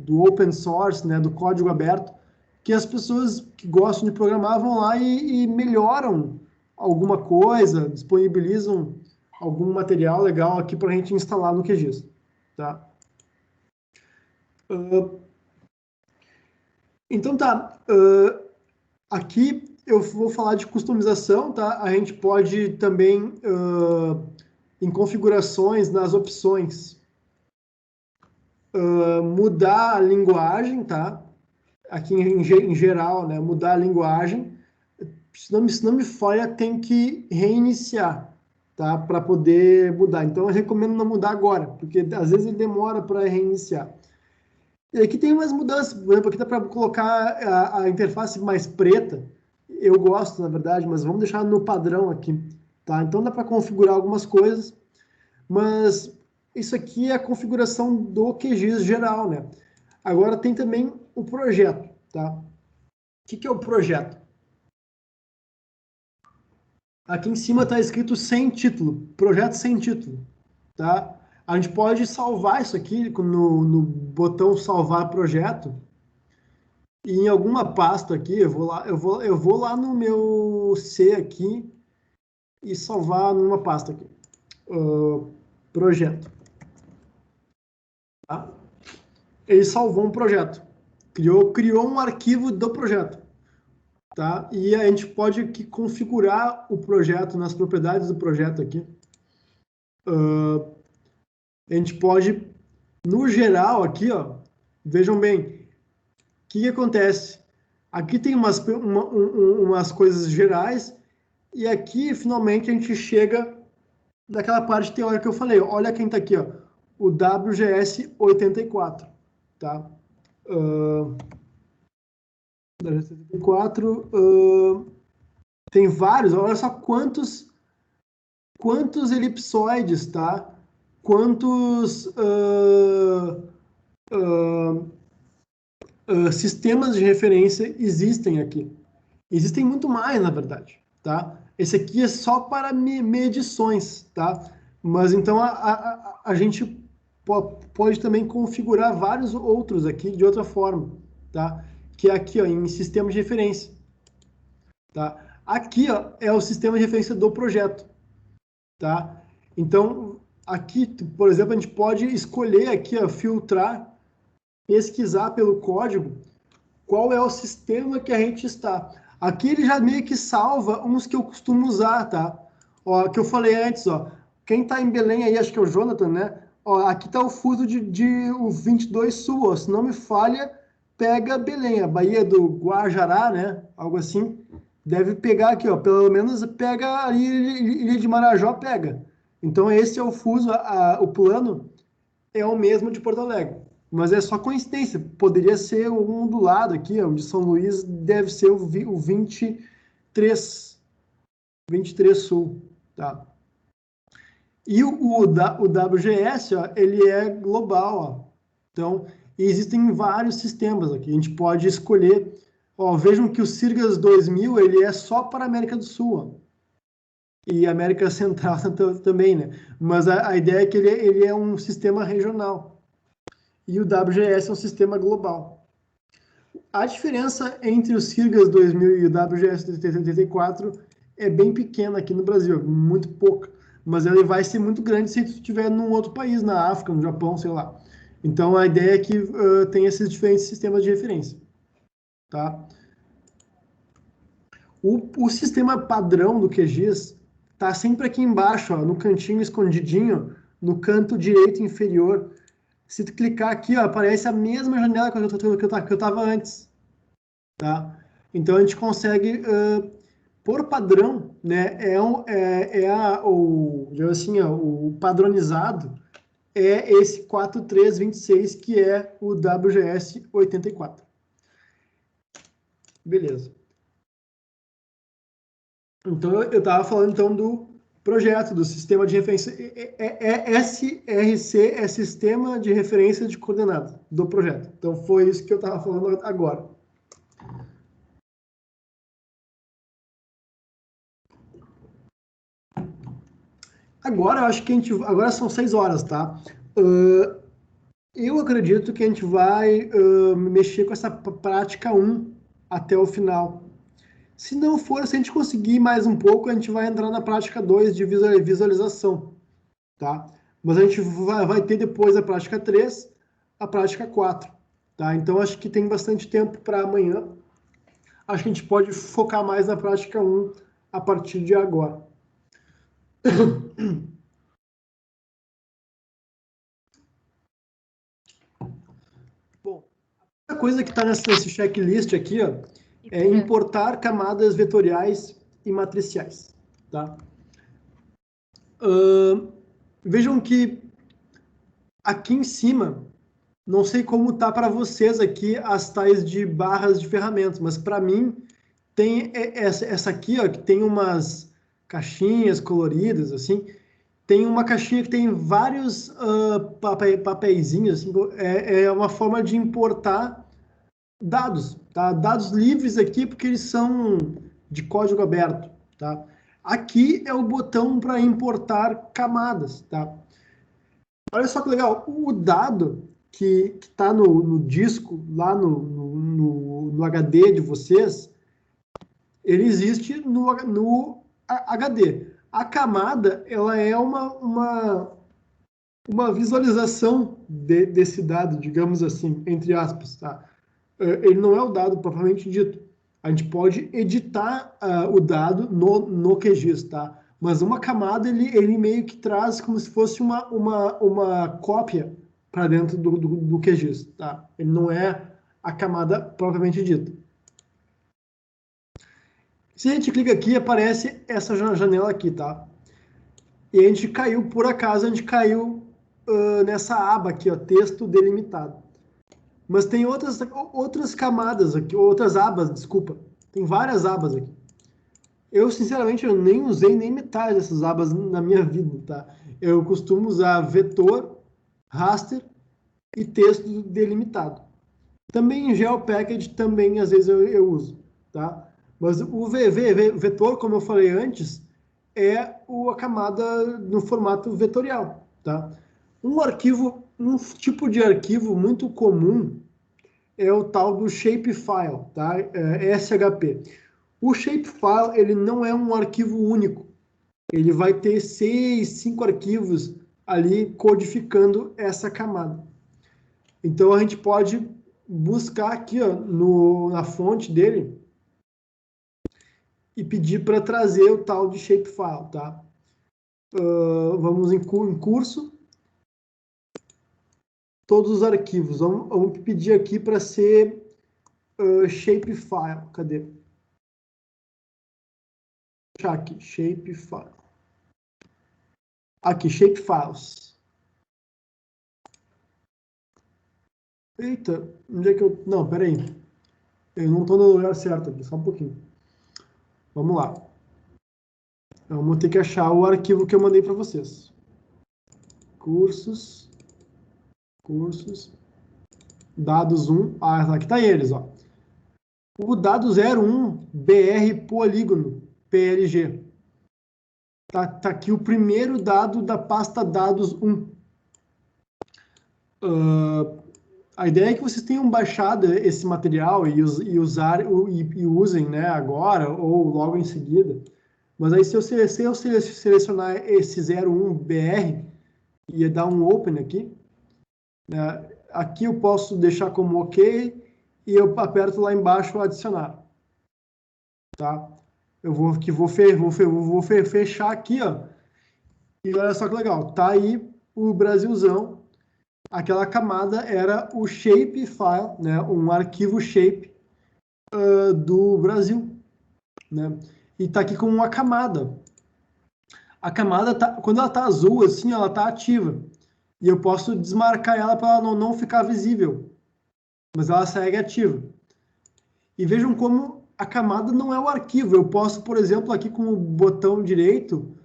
open source, né, do código aberto, que as pessoas que gostam de programar vão lá e melhoram alguma coisa, disponibilizam algum material legal aqui para a gente instalar no QGIS, tá? Então tá, aqui eu vou falar de customização, tá? A gente pode também, em configurações, nas opções, mudar a linguagem, tá? Aqui em geral, né? Mudar a linguagem. Se não me falha, tem que reiniciar, tá? Para poder mudar. Então, eu recomendo não mudar agora, porque às vezes ele demora para reiniciar. E aqui tem umas mudanças, por exemplo, aqui dá para colocar a interface mais preta. Eu gosto, na verdade, mas vamos deixar no padrão aqui, tá? Então dá para configurar algumas coisas, mas isso aqui é a configuração do QGIS geral, né? Agora tem também o projeto, tá? O que é o projeto? aqui em cima está escrito sem título, projeto sem título, tá? A gente pode salvar isso aqui no botão salvar projeto, e em alguma pasta aqui, eu vou lá no meu C aqui e salvar numa pasta aqui, projeto. Tá? Ele salvou um projeto, criou um arquivo do projeto. Tá? E a gente pode aqui configurar o projeto nas propriedades do projeto aqui. A gente pode, no geral aqui, ó, vejam bem, o que acontece? Aqui tem umas coisas gerais e aqui, finalmente, a gente chega naquela parte teórica que eu falei. Olha quem está aqui, ó, o WGS 84. Tá? Tem vários, olha só quantos elipsoides, tá? Quantos sistemas de referência existem aqui. Existem muito mais, na verdade, tá? Esse aqui é só para medições, tá? Mas então a gente pode também configurar vários outros aqui de outra forma, tá? Que é aqui, ó, em sistema de referência, tá? Aqui, ó, é o sistema de referência do projeto, tá? Então, aqui, por exemplo, a gente pode escolher aqui, ó, filtrar, pesquisar pelo código qual é o sistema que a gente está. Aqui ele já meio que salva uns que eu costumo usar, tá? Ó, que eu falei antes, ó. Quem tá em Belém aí, acho que é o Jonathan, né? Ó, aqui tá o fuso o 22 Sul, ó. Se não me falha, pega Belém, a Baía do Guajará, né? Algo assim. Deve pegar aqui, ó. Pelo menos pega ali, Ilha de Marajó, pega. Então esse é o fuso, o plano é o mesmo de Porto Alegre. Mas é só coincidência. Poderia ser um do lado aqui, o de São Luís deve ser o 23 Sul, tá? E o WGS, ó, ele é global, ó. Então, existem vários sistemas aqui. A gente pode escolher. Ó, vejam que o Sirgas 2000 ele é só para a América do Sul, ó. E América Central também, né? Mas a ideia é que ele é um sistema regional. E o WGS é um sistema global. A diferença entre o Sirgas 2000 e o WGS 84 é bem pequena aqui no Brasil, muito pouca. Mas ela vai ser muito grande se tu estiver num outro país, na África, no Japão, sei lá. Então, a ideia é que tem esses diferentes sistemas de referência. Tá? O sistema padrão do QGIS está sempre aqui embaixo, ó, no cantinho escondidinho, no canto direito inferior. Se tu clicar aqui, ó, aparece a mesma janela que eu estava antes. Tá? Então, a gente consegue, por padrão, né, o padronizado é esse 4326, que é o WGS 84. Beleza. Então, eu estava falando, então, do projeto, do sistema de referência. SRC é Sistema de Referência de Coordenadas do projeto. Então, foi isso que eu estava falando agora. Agora, eu acho que agora são 6 horas, tá? Eu acredito que a gente vai mexer com essa prática 1 até o final. Se não for, se a gente conseguir mais um pouco, a gente vai entrar na prática 2 de visualização, tá? Mas a gente vai ter depois a prática 3, a prática 4, tá? Então, acho que tem bastante tempo para amanhã. Acho que a gente pode focar mais na prática 1 a partir de agora. Bom, a coisa que está nesse checklist aqui, ó, é importar camadas vetoriais e matriciais, tá? Vejam que aqui em cima, não sei como tá para vocês aqui as tais de barras de ferramentas, mas para mim tem essa aqui, ó, que tem umas caixinhas coloridas, assim. Tem uma caixinha que tem vários papeizinhos, assim, é uma forma de importar dados, tá? Dados livres aqui, porque eles são de código aberto, tá? Aqui é o botão para importar camadas, tá? Olha só que legal, o dado que está no disco, lá no HD de vocês, ele existe no HD. A camada, ela é uma visualização desse dado, digamos assim, entre aspas, tá? Ele não é o dado propriamente dito. A gente pode editar o dado no QGIS, tá? Mas uma camada, ele meio que traz como se fosse uma cópia para dentro do QGIS, tá? Ele não é a camada propriamente dita. Se a gente clica aqui, aparece essa janela aqui, tá? E a gente caiu, por acaso, a gente caiu nessa aba aqui, ó, texto delimitado. Mas tem outras camadas aqui, outras abas, desculpa. Tem várias abas aqui. Eu, sinceramente, eu nem usei nem metade dessas abas na minha vida, tá? Eu costumo usar vetor, raster e texto delimitado. Também em GeoPackage, também às vezes eu uso, tá? Mas o vetor, como eu falei antes, é a camada no formato vetorial, tá? Um tipo de arquivo muito comum é o tal do shapefile, tá? SHP. O shapefile, ele não é um arquivo único. Ele vai ter 5 arquivos ali codificando essa camada. Então, a gente pode buscar aqui, ó, na fonte dele e pedir para trazer o tal de shapefile, tá? Vamos em curso. Todos os arquivos. Vamos pedir aqui para ser shapefile. Cadê? Aqui, shapefile. Aqui, shapefiles. Eita, onde é que eu... Não, peraí. Eu não estou no lugar certo aqui, só um pouquinho. Vamos lá. Vamos ter que achar o arquivo que eu mandei para vocês. Cursos. Dados 1. Ah, aqui tá eles, ó. O dado 01, BR polígono, PLG. Tá aqui o primeiro dado da pasta dados 1. A ideia é que vocês tenham baixado esse material e usem, né, agora ou logo em seguida. Mas aí se eu selecionar esse 01BR e dar um open aqui, né, aqui eu posso deixar como ok e eu aperto lá embaixo adicionar. Tá? Eu vou fechar aqui, ó. E olha só que legal, tá aí o Brasilzão. Aquela camada era o shapefile, né, um arquivo shape do Brasil, né? E tá aqui com uma camada. A camada, quando ela tá azul, assim, ela tá ativa. E eu posso desmarcar ela para ela não ficar visível. Mas ela segue ativa. E vejam como a camada não é o arquivo. Eu posso, por exemplo, aqui com o botão direito,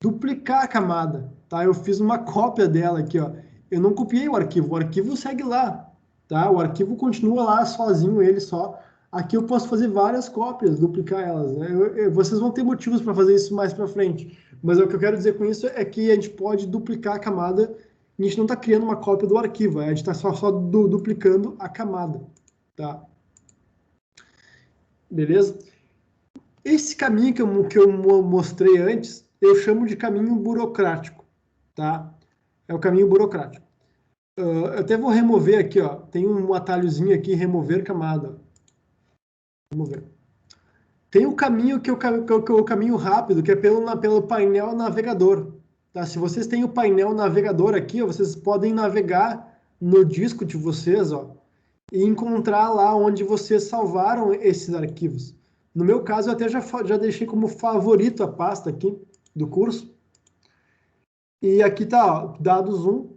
duplicar a camada, tá? Eu fiz uma cópia dela aqui, ó. Eu não copiei o arquivo segue lá, tá? O arquivo continua lá sozinho, ele só. Aqui eu posso fazer várias cópias, duplicar elas, né? Vocês vão ter motivos para fazer isso mais para frente, mas o que eu quero dizer com isso é que a gente pode duplicar a camada, a gente não está criando uma cópia do arquivo, a gente está só duplicando a camada, tá? Beleza? Esse caminho que eu mostrei antes, eu chamo de caminho burocrático, tá? É o caminho burocrático. Eu até vou remover aqui, ó. Tem um atalhozinho aqui, remover camada. Remover. Tem o caminho que é o caminho rápido, que é pelo painel navegador. Tá? Se vocês têm o painel navegador aqui, ó, vocês podem navegar no disco de vocês, ó, e encontrar lá onde vocês salvaram esses arquivos. No meu caso, eu até já deixei como favorito a pasta aqui do curso. E aqui tá, ó, dados 1.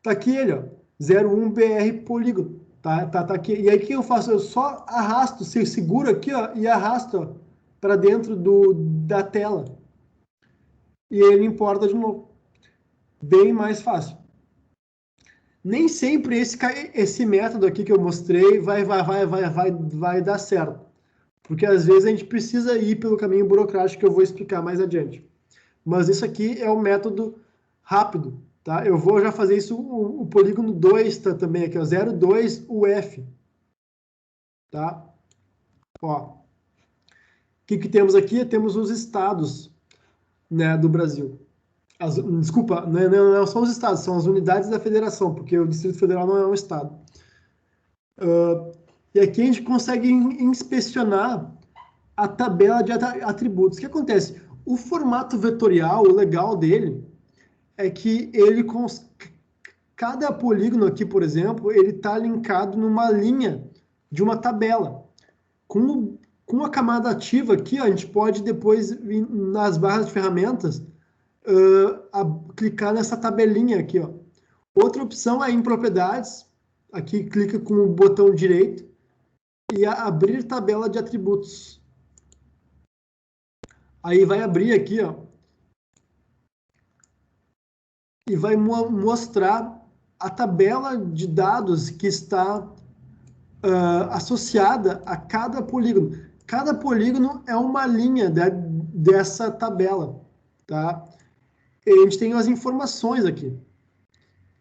Tá aqui ele, ó, 01BR polígono. Tá aqui. E aí o que eu faço? Eu só arrasto, seguro aqui, ó, e arrasto para dentro da tela. E ele importa de novo. Bem mais fácil. Nem sempre esse método aqui que eu mostrei vai dar certo. porque às vezes a gente precisa ir pelo caminho burocrático que eu vou explicar mais adiante. Mas isso aqui é um método rápido, tá? Eu vou já fazer isso, o polígono 2 tá, também aqui, ó, 02 UF, tá? Ó, o que temos aqui? Temos os estados, né, do Brasil. Desculpa, não são os estados, são as unidades da federação, porque o Distrito Federal não é um estado. E aqui a gente consegue inspecionar a tabela de atributos. O que acontece? O formato vetorial, o legal dele, é que ele cada polígono aqui, por exemplo, ele está linkado numa linha de uma tabela. Com a camada ativa aqui, ó, a gente pode depois, nas barras de ferramentas, clicar nessa tabelinha aqui, ó. Outra opção é em propriedades. Aqui clica com o botão direito e abrir tabela de atributos. Aí vai abrir aqui, ó, e vai mostrar a tabela de dados que está associada a cada polígono. Cada polígono é uma linha dessa tabela, tá? E a gente tem as informações aqui.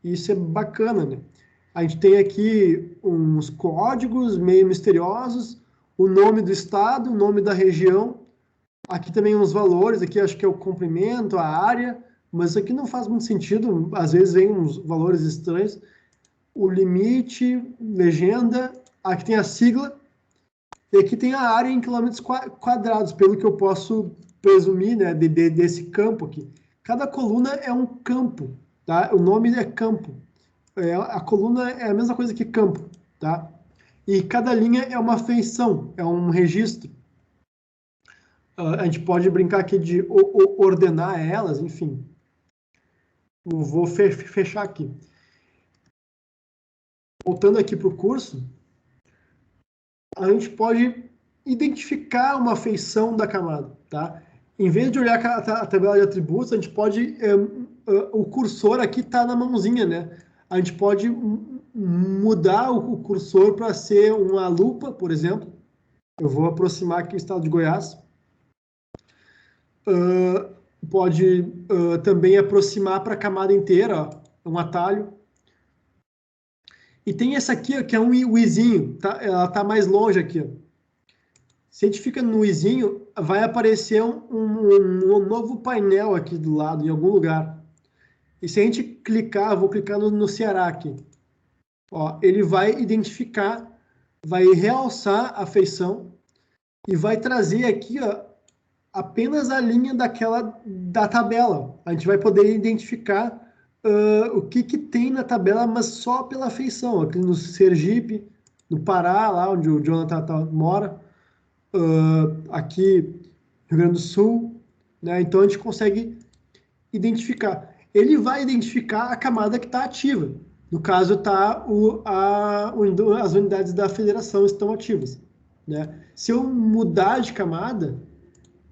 Isso é bacana, né? A gente tem aqui uns códigos meio misteriosos, o nome do estado, o nome da região. Aqui também uns valores, aqui acho que é o comprimento, a área, mas isso aqui não faz muito sentido, às vezes vem uns valores estranhos. O limite, legenda, aqui tem a sigla, e aqui tem a área em quilômetros quadrados, pelo que eu posso presumir, né, desse campo aqui. Cada coluna é um campo, tá? O nome é campo. A coluna é a mesma coisa que campo, tá? E cada linha é uma feição, é um registro. A gente pode brincar aqui de ordenar elas, enfim. Eu vou fechar aqui. Voltando aqui para o curso, a gente pode identificar uma feição da camada, tá? Em vez de olhar a tabela de atributos, a gente pode... o cursor aqui está na mãozinha, né? A gente pode mudar o cursor para ser uma lupa, por exemplo. Eu vou aproximar aqui o estado de Goiás. Pode também aproximar para a camada inteira, ó, um atalho. E tem essa aqui, ó, que é um izinho, tá? Ela está mais longe aqui. Ó. Se a gente fica no izinho, vai aparecer um novo painel aqui do lado, em algum lugar. E se a gente clicar, vou clicar no Ceará aqui. Ó, ele vai identificar, vai realçar a feição e vai trazer aqui, ó, apenas a linha da tabela. A gente vai poder identificar o que tem na tabela, mas só pela feição. Aqui no Sergipe, no Pará, lá onde o Jonathan mora, aqui Rio Grande do Sul, né? Então a gente consegue identificar. Ele vai identificar a camada que está ativa. No caso, as unidades da federação estão ativas, né? Se eu mudar de camada,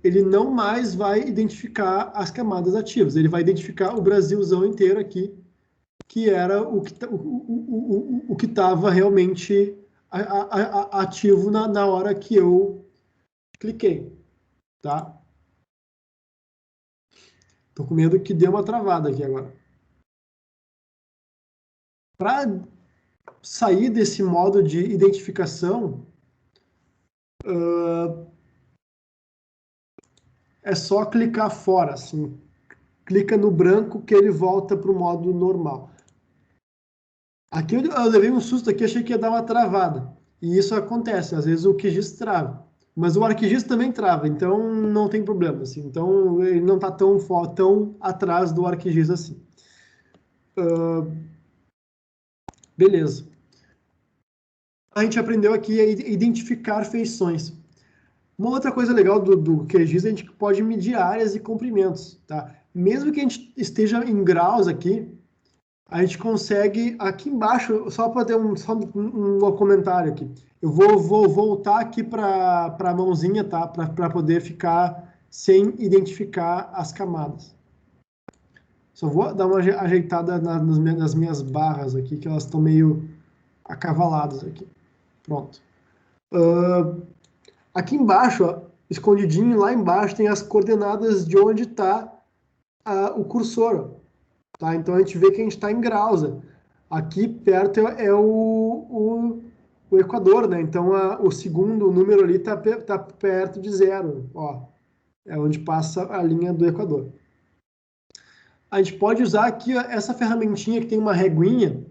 ele não mais vai identificar as camadas ativas, ele vai identificar o Brasilzão inteiro aqui, que era o que estava realmente ativo na hora que eu cliquei, tá? Tô com medo que dê uma travada aqui agora. Para sair desse modo de identificação, é só clicar fora, assim. Clica no branco que ele volta para o modo normal. Aqui eu levei um susto aqui, achei que ia dar uma travada. E isso acontece, às vezes o QGIS trava. Mas o ArcGIS também trava, então não tem problema. Assim. Então ele não está tão atrás do ArcGIS assim. Beleza. A gente aprendeu aqui a identificar feições. Uma outra coisa legal do QGIS, a gente pode medir áreas e comprimentos, tá? Mesmo que a gente esteja em graus aqui, a gente consegue, aqui embaixo, só para ter um comentário aqui, eu vou voltar aqui para a mãozinha, tá? Para poder ficar sem identificar as camadas. Só vou dar uma ajeitada nas minhas barras aqui, que elas estão meio acavaladas aqui. Pronto. Aqui embaixo, ó, escondidinho, lá embaixo, tem as coordenadas de onde está o cursor. Tá? Então, a gente vê que a gente está em graus. Aqui perto é o Equador, né? Então, o segundo número ali está perto de zero. Ó, é onde passa a linha do Equador. A gente pode usar aqui ó, essa ferramentinha que tem uma reguinha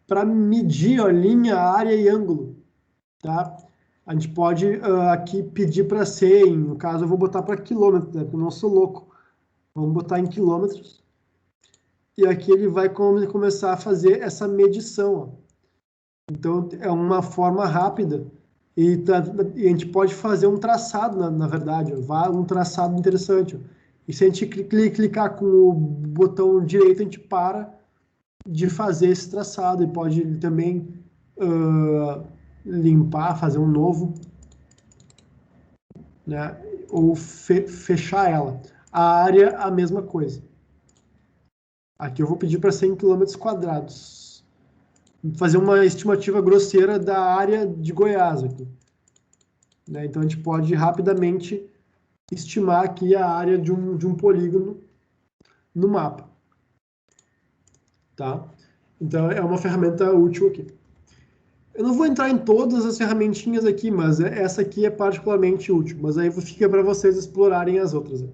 para medir a linha, área e ângulo. Tá? A gente pode aqui pedir para ser, no caso eu vou botar para quilômetros, né? Porque eu não sou louco. Vamos botar em quilômetros. E aqui ele vai começar a fazer essa medição. Ó. Então, é uma forma rápida. E a gente pode fazer um traçado, na verdade. Ó. Um traçado interessante. Ó. E se a gente clicar com o botão direito, a gente para de fazer esse traçado. E pode também limpar, fazer um novo. Né? Ou fechar ela. A área, a mesma coisa. Aqui eu vou pedir para 100 km quadrados. Vou fazer uma estimativa grosseira da área de Goiás aqui. Né? Então a gente pode rapidamente estimar aqui a área de um polígono no mapa. Tá? Então é uma ferramenta útil aqui. Eu não vou entrar em todas as ferramentinhas aqui, mas essa aqui é particularmente útil. Mas aí fica para vocês explorarem as outras.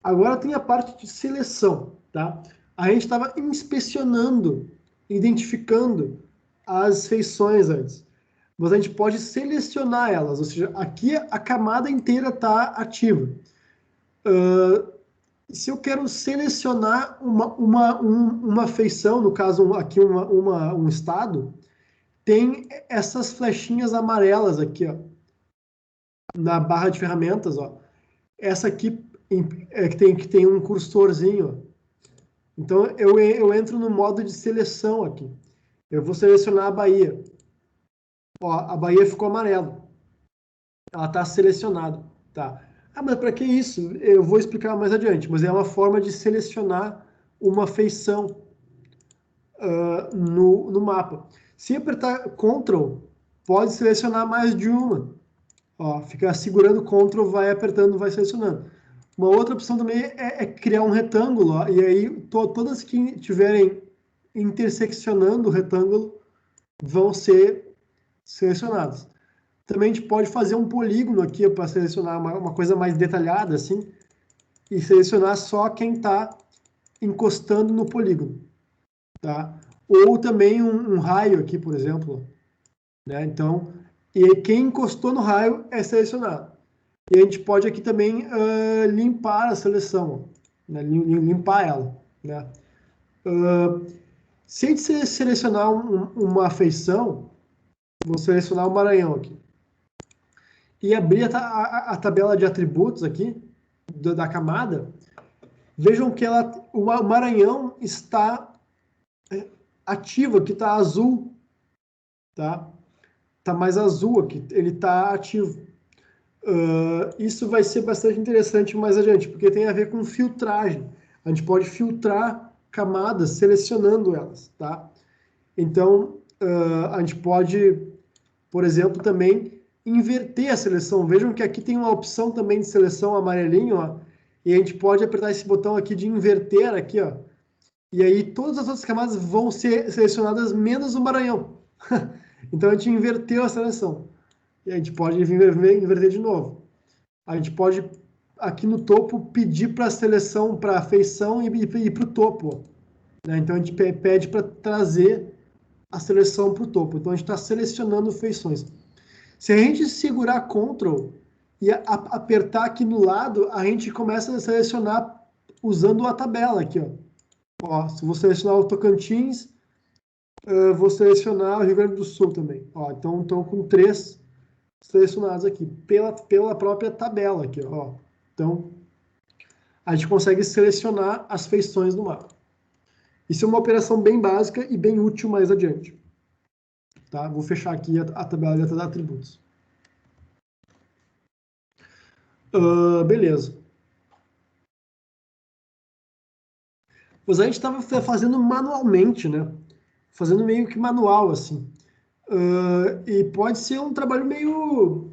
Agora tem a parte de seleção, tá? A gente estava inspecionando, identificando as feições antes. Mas a gente pode selecionar elas, ou seja, aqui a camada inteira está ativa. Se eu quero selecionar uma feição, no caso aqui um estado, tem essas flechinhas amarelas aqui, ó, na barra de ferramentas, ó. Essa aqui que tem um cursorzinho. Então, eu entro no modo de seleção aqui. Eu vou selecionar a Bahia. Ó, a Bahia ficou amarelo. Ela está selecionada. Tá. Ah, mas para que isso? Eu vou explicar mais adiante. Mas é uma forma de selecionar uma feição no mapa. Se apertar Ctrl, pode selecionar mais de uma. Ó, ficar segurando Ctrl, vai apertando, vai selecionando. Uma outra opção também é criar um retângulo, ó, e aí todas que estiverem interseccionando o retângulo vão ser selecionadas. Também a gente pode fazer um polígono aqui para selecionar uma coisa mais detalhada, assim, e selecionar só quem está encostando no polígono. Tá? Ou também um raio aqui, por exemplo. Né? Então, e aí quem encostou no raio é selecionado. E a gente pode aqui também limpar a seleção, né? Limpar ela. Né? Se a gente selecionar uma feição, vou selecionar o Maranhão aqui. E abrir a tabela de atributos aqui, da camada, vejam que o Maranhão está ativo, aqui está azul. Tá? Tá mais azul aqui, ele está ativo. Isso vai ser bastante interessante mais adiante, porque tem a ver com filtragem. A gente pode filtrar camadas selecionando elas, tá? Então, a gente pode, por exemplo, também inverter a seleção. Vejam que aqui tem uma opção também de seleção amarelinho, ó, e a gente pode apertar esse botão aqui de inverter aqui, ó, e aí todas as outras camadas vão ser selecionadas menos o Maranhão. Então, a gente inverteu a seleção. E a gente pode inverter de novo. A gente pode, aqui no topo, pedir para a seleção, para a feição e ir para o topo. Né? Então, a gente pede para trazer a seleção para o topo. Então, a gente está selecionando feições. Se a gente segurar Ctrl e apertar aqui no lado, a gente começa a selecionar usando a tabela aqui. Ó, se eu vou selecionar o Tocantins, vou selecionar o Rio Grande do Sul também. Ó, então, estou com 3 selecionados aqui, pela própria tabela aqui, ó. Então, a gente consegue selecionar as feições do mapa. Isso é uma operação bem básica e bem útil mais adiante. Tá? Vou fechar aqui a tabela de atributos. Beleza. Pois a gente estava fazendo manualmente, né? Fazendo meio que manual, assim. E pode ser um trabalho meio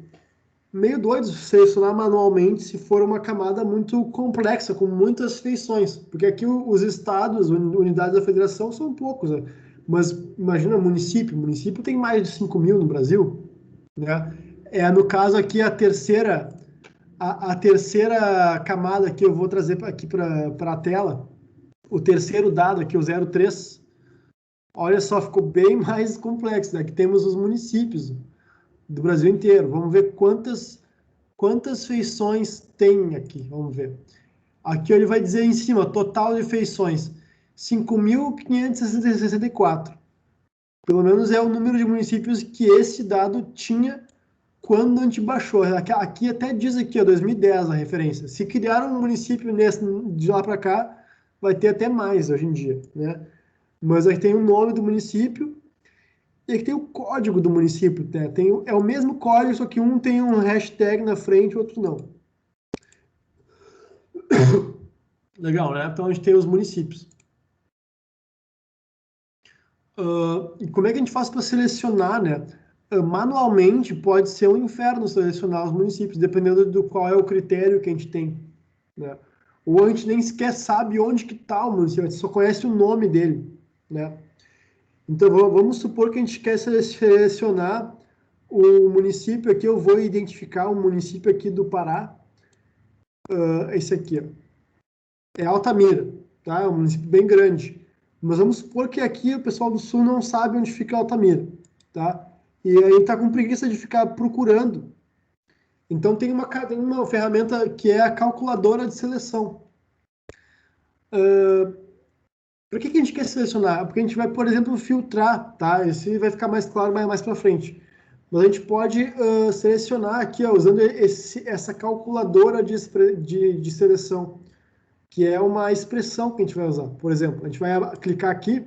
doido selecionar manualmente se for uma camada muito complexa, com muitas feições. Porque aqui os estados, unidades da federação, são poucos, né? Mas imagina município tem mais de 5 mil no Brasil, né? No caso aqui, a terceira camada que eu vou trazer aqui para a tela, o terceiro dado aqui, o 03, olha só, ficou bem mais complexo, né? Que temos os municípios do Brasil inteiro. Vamos ver quantas feições tem aqui. Vamos ver. Aqui ele vai dizer em cima, total de feições, 5.564. Pelo menos é o número de municípios que esse dado tinha quando a gente baixou. Aqui até diz aqui, ó, 2010 a referência. Se criar um município de lá para cá, vai ter até mais hoje em dia, né? Mas aqui tem o nome do município e aqui tem o código do município, né? É o mesmo código, só que um tem um hashtag na frente, o outro não. Legal, né? Então a gente tem os municípios. E como é que a gente faz para selecionar, né? Manualmente pode ser um inferno selecionar os municípios, dependendo do qual é o critério que a gente tem, né? Ou a gente nem sequer sabe onde que está o município, a gente só conhece o nome dele, né? Então vamos supor que a gente quer selecionar o município aqui, eu vou identificar o município aqui do Pará, esse aqui, ó. É Altamira, tá? É um município bem grande. Mas vamos supor que aqui o pessoal do Sul não sabe onde fica Altamira, tá? E aí está com preguiça de ficar procurando. Então tem uma ferramenta que é a calculadora de seleção. Por que a gente quer selecionar? Porque a gente vai, por exemplo, filtrar, tá? Esse vai ficar mais claro mais para frente. Mas a gente pode selecionar aqui, ó, usando essa calculadora de seleção, que é uma expressão que a gente vai usar. Por exemplo, a gente vai clicar aqui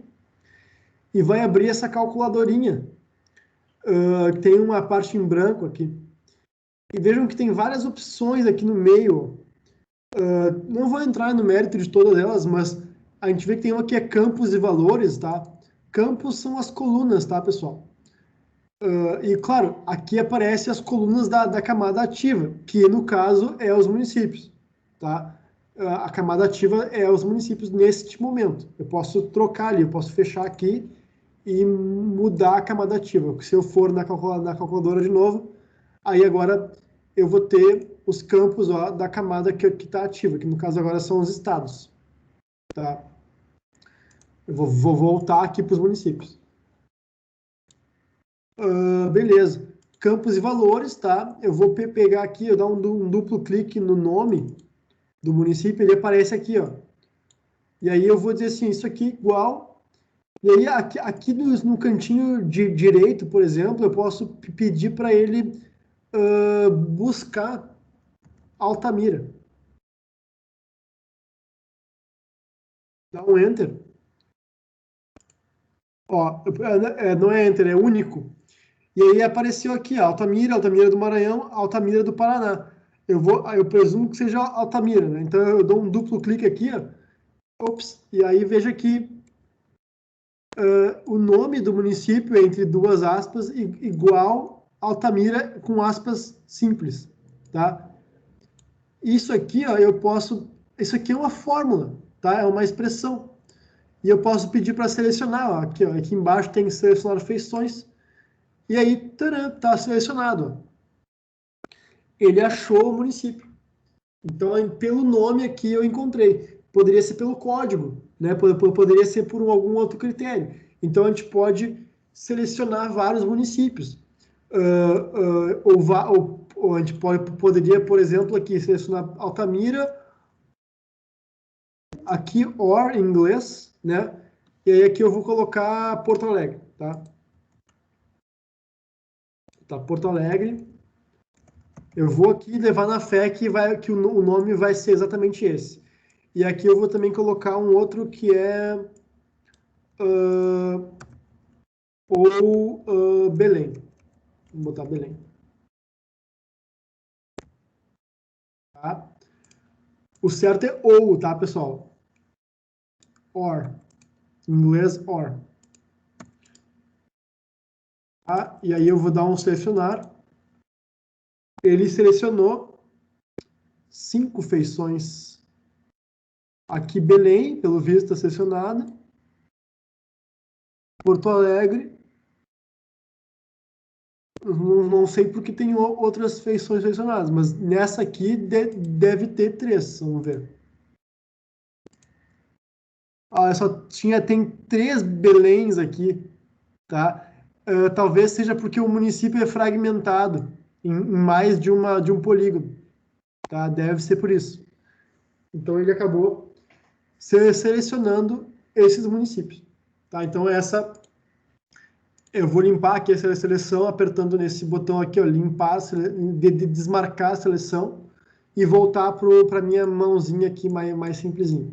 e vai abrir essa calculadorinha. Tem uma parte em branco aqui. E vejam que tem várias opções aqui no meio. Não vou entrar no mérito de todas elas, mas a gente vê que tem uma que é campos e valores, tá? Campos são as colunas, tá, pessoal? E, claro, aqui aparecem as colunas da camada ativa, que, no caso, é os municípios, tá? A camada ativa é os municípios neste momento. Eu posso trocar ali, eu posso fechar aqui e mudar a camada ativa. Se eu for na calculadora de novo, aí agora eu vou ter os campos, ó, da camada que está ativa, que no caso agora são os estados, tá? Eu vou voltar aqui para os municípios. Beleza. Campos e valores, tá? Eu vou pegar aqui, eu dar um duplo clique no nome do município, ele aparece aqui, ó. E aí eu vou dizer assim, isso aqui igual. E aí aqui no cantinho direito, por exemplo, eu posso pedir para ele buscar Altamira. Dá um Enter. Ó, não é Enter, é único. E aí apareceu aqui, Altamira, Altamira do Maranhão, Altamira do Paraná. Eu presumo que seja Altamira, né? Então eu dou um duplo clique aqui, ó. Ops, e aí veja que o nome do município é entre duas aspas igual Altamira com aspas simples, tá? Isso aqui, ó, isso aqui é uma fórmula, tá? É uma expressão. E eu posso pedir para selecionar, ó, aqui embaixo tem selecionar feições. E aí, taran, tá selecionado. Ele achou o município. Então, pelo nome aqui eu encontrei. Poderia ser pelo código, né? Poderia ser por algum outro critério. Então, a gente pode selecionar vários municípios. Ou a gente poderia, por exemplo, aqui selecionar Altamira, aqui OR em inglês, né? E aí aqui eu vou colocar Porto Alegre, tá? Tá, Porto Alegre. Eu vou aqui levar na fé que o nome vai ser exatamente esse. E aqui eu vou também colocar um outro que é Belém. Vou botar Belém. Tá? O certo é ou, tá, pessoal? Or. Em inglês, or. Tá? E aí eu vou dar um selecionar. Ele selecionou 5 feições. Aqui Belém, pelo visto, está selecionada. Porto Alegre. Não sei porque tem outras feições selecionadas, mas nessa aqui deve ter 3, vamos ver. Tem 3 Beléns aqui, tá? Talvez seja porque o município é fragmentado em mais de um polígono, tá? Deve ser por isso. Então ele acabou selecionando esses municípios, tá? Então eu vou limpar aqui essa seleção apertando nesse botão aqui, ó, limpar, desmarcar a seleção e voltar para a minha mãozinha aqui mais simplesinha.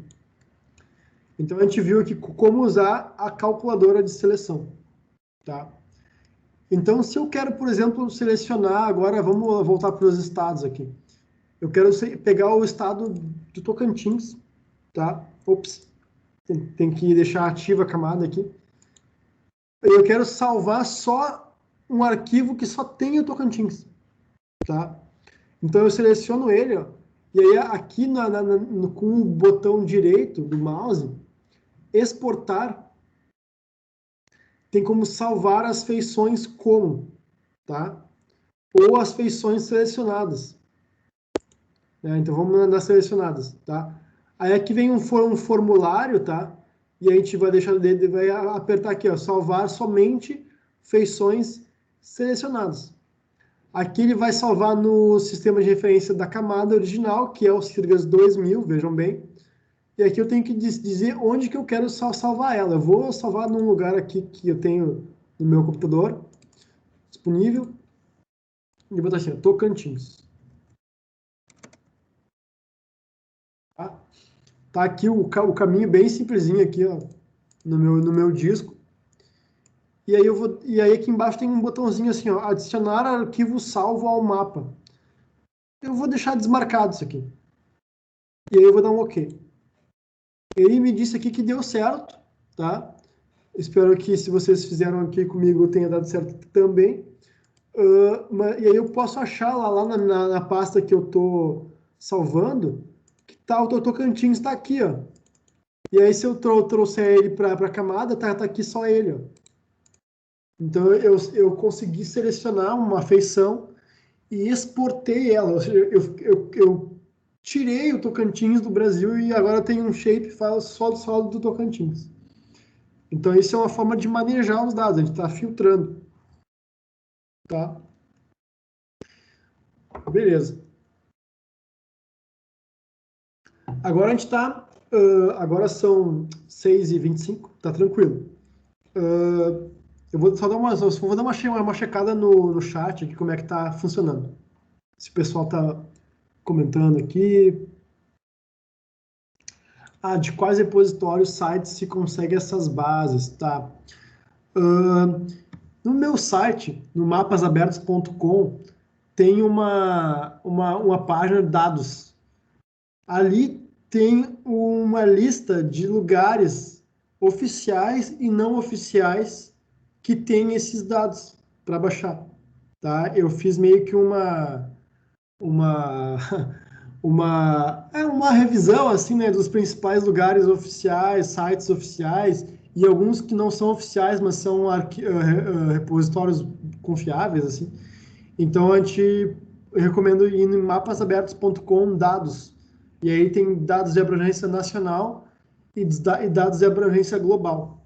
Então a gente viu aqui como usar a calculadora de seleção, tá? Então se eu quero, por exemplo, selecionar agora, vamos voltar para os estados aqui. Eu quero pegar o estado do Tocantins, tá? Ops, tem que deixar ativa a camada aqui. Eu quero salvar só um arquivo que só tem o Tocantins, tá? Então eu seleciono ele, ó, e aí aqui com o botão direito do mouse, exportar, tem como salvar as feições como, tá? Ou as feições selecionadas. Né? Então vamos nas selecionadas, tá? Aí aqui vem um formulário, tá? E a gente vai apertar aqui, ó, salvar somente feições selecionadas. Aqui ele vai salvar no sistema de referência da camada original, que é o Sirgas 2000, vejam bem. E aqui eu tenho que dizer onde que eu quero salvar ela. Eu vou salvar num lugar aqui que eu tenho no meu computador, disponível. E vou botar assim, ó, Tocantins. Tá aqui o caminho bem simplesinho aqui, ó, no meu disco. E aí aqui embaixo tem um botãozinho assim, ó, adicionar arquivo salvo ao mapa. Eu vou deixar desmarcado isso aqui. E aí eu vou dar um OK. Ele me disse aqui que deu certo, tá? Espero que se vocês fizeram aqui comigo tenha dado certo também. E aí eu posso achar lá na pasta que eu tô salvando, que tá, o Tocantins está aqui, ó. E aí se eu trouxer ele para a camada, tá aqui só ele, ó. Então eu consegui selecionar uma feição e exportei ela. Ou seja, eu tirei o Tocantins do Brasil e agora tem um shape file só do Tocantins. Então isso é uma forma de manejar os dados, a gente está filtrando. Tá? Beleza. Agora a gente está... agora são 6h25, tá tranquilo. Eu vou só dar uma checada no chat aqui, como é que tá funcionando. Se o pessoal tá comentando aqui. De quais repositórios, sites se consegue essas bases, tá? No meu site, no mapasabertos.com, tem uma página de dados. Ali tem uma lista de lugares oficiais e não oficiais que tem esses dados para baixar, tá? Eu fiz meio que uma uma revisão assim, né, dos principais lugares oficiais, sites oficiais e alguns que não são oficiais, mas são repositórios confiáveis assim. Então eu recomendo ir em mapasabertos.com dados. E aí tem dados de abrangência nacional e dados de abrangência global.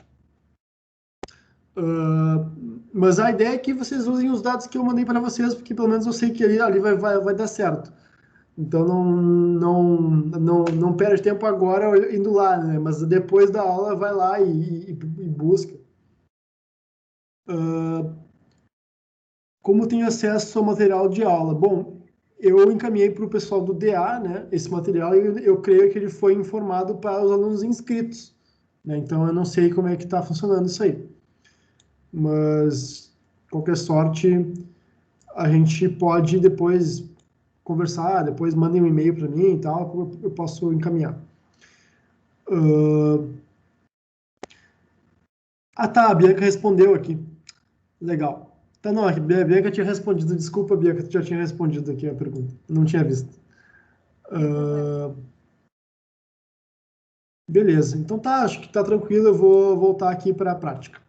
Mas a ideia é que vocês usem os dados que eu mandei para vocês, porque pelo menos eu sei que ali vai dar certo. Então não perde tempo agora indo lá, né? Mas depois da aula vai lá e busca. Como tenho acesso ao material de aula? Bom, eu encaminhei para o pessoal do DA, né, esse material, e eu creio que ele foi informado para os alunos inscritos. Né? Então eu não sei como é que está funcionando isso aí. Mas, qualquer sorte, a gente pode depois conversar, depois mandem um e-mail para mim e tal, eu posso encaminhar. Tá, a Bianca respondeu aqui. Legal. Tá, não, a Bianca tinha respondido. Desculpa, Bianca, tu já tinha respondido aqui a pergunta. Não tinha visto. Beleza, então tá, acho que tá tranquilo, eu vou voltar aqui para a prática.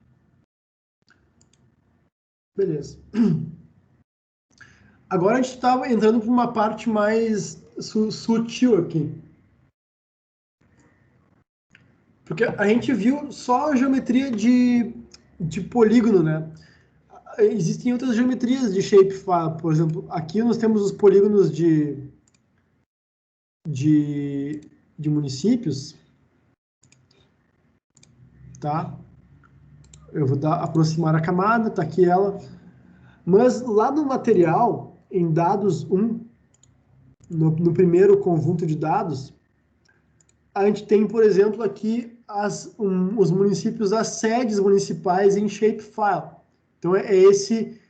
Beleza. Agora a gente está entrando para uma parte mais sutil aqui. Porque a gente viu só a geometria de polígono, né? Existem outras geometrias de shapefile, por exemplo, aqui nós temos os polígonos de municípios, tá? Eu vou aproximar a camada, tá aqui ela. Mas lá no material, em dados 1, no primeiro conjunto de dados, a gente tem, por exemplo, aqui os municípios, as sedes municipais em shapefile. Então, é esse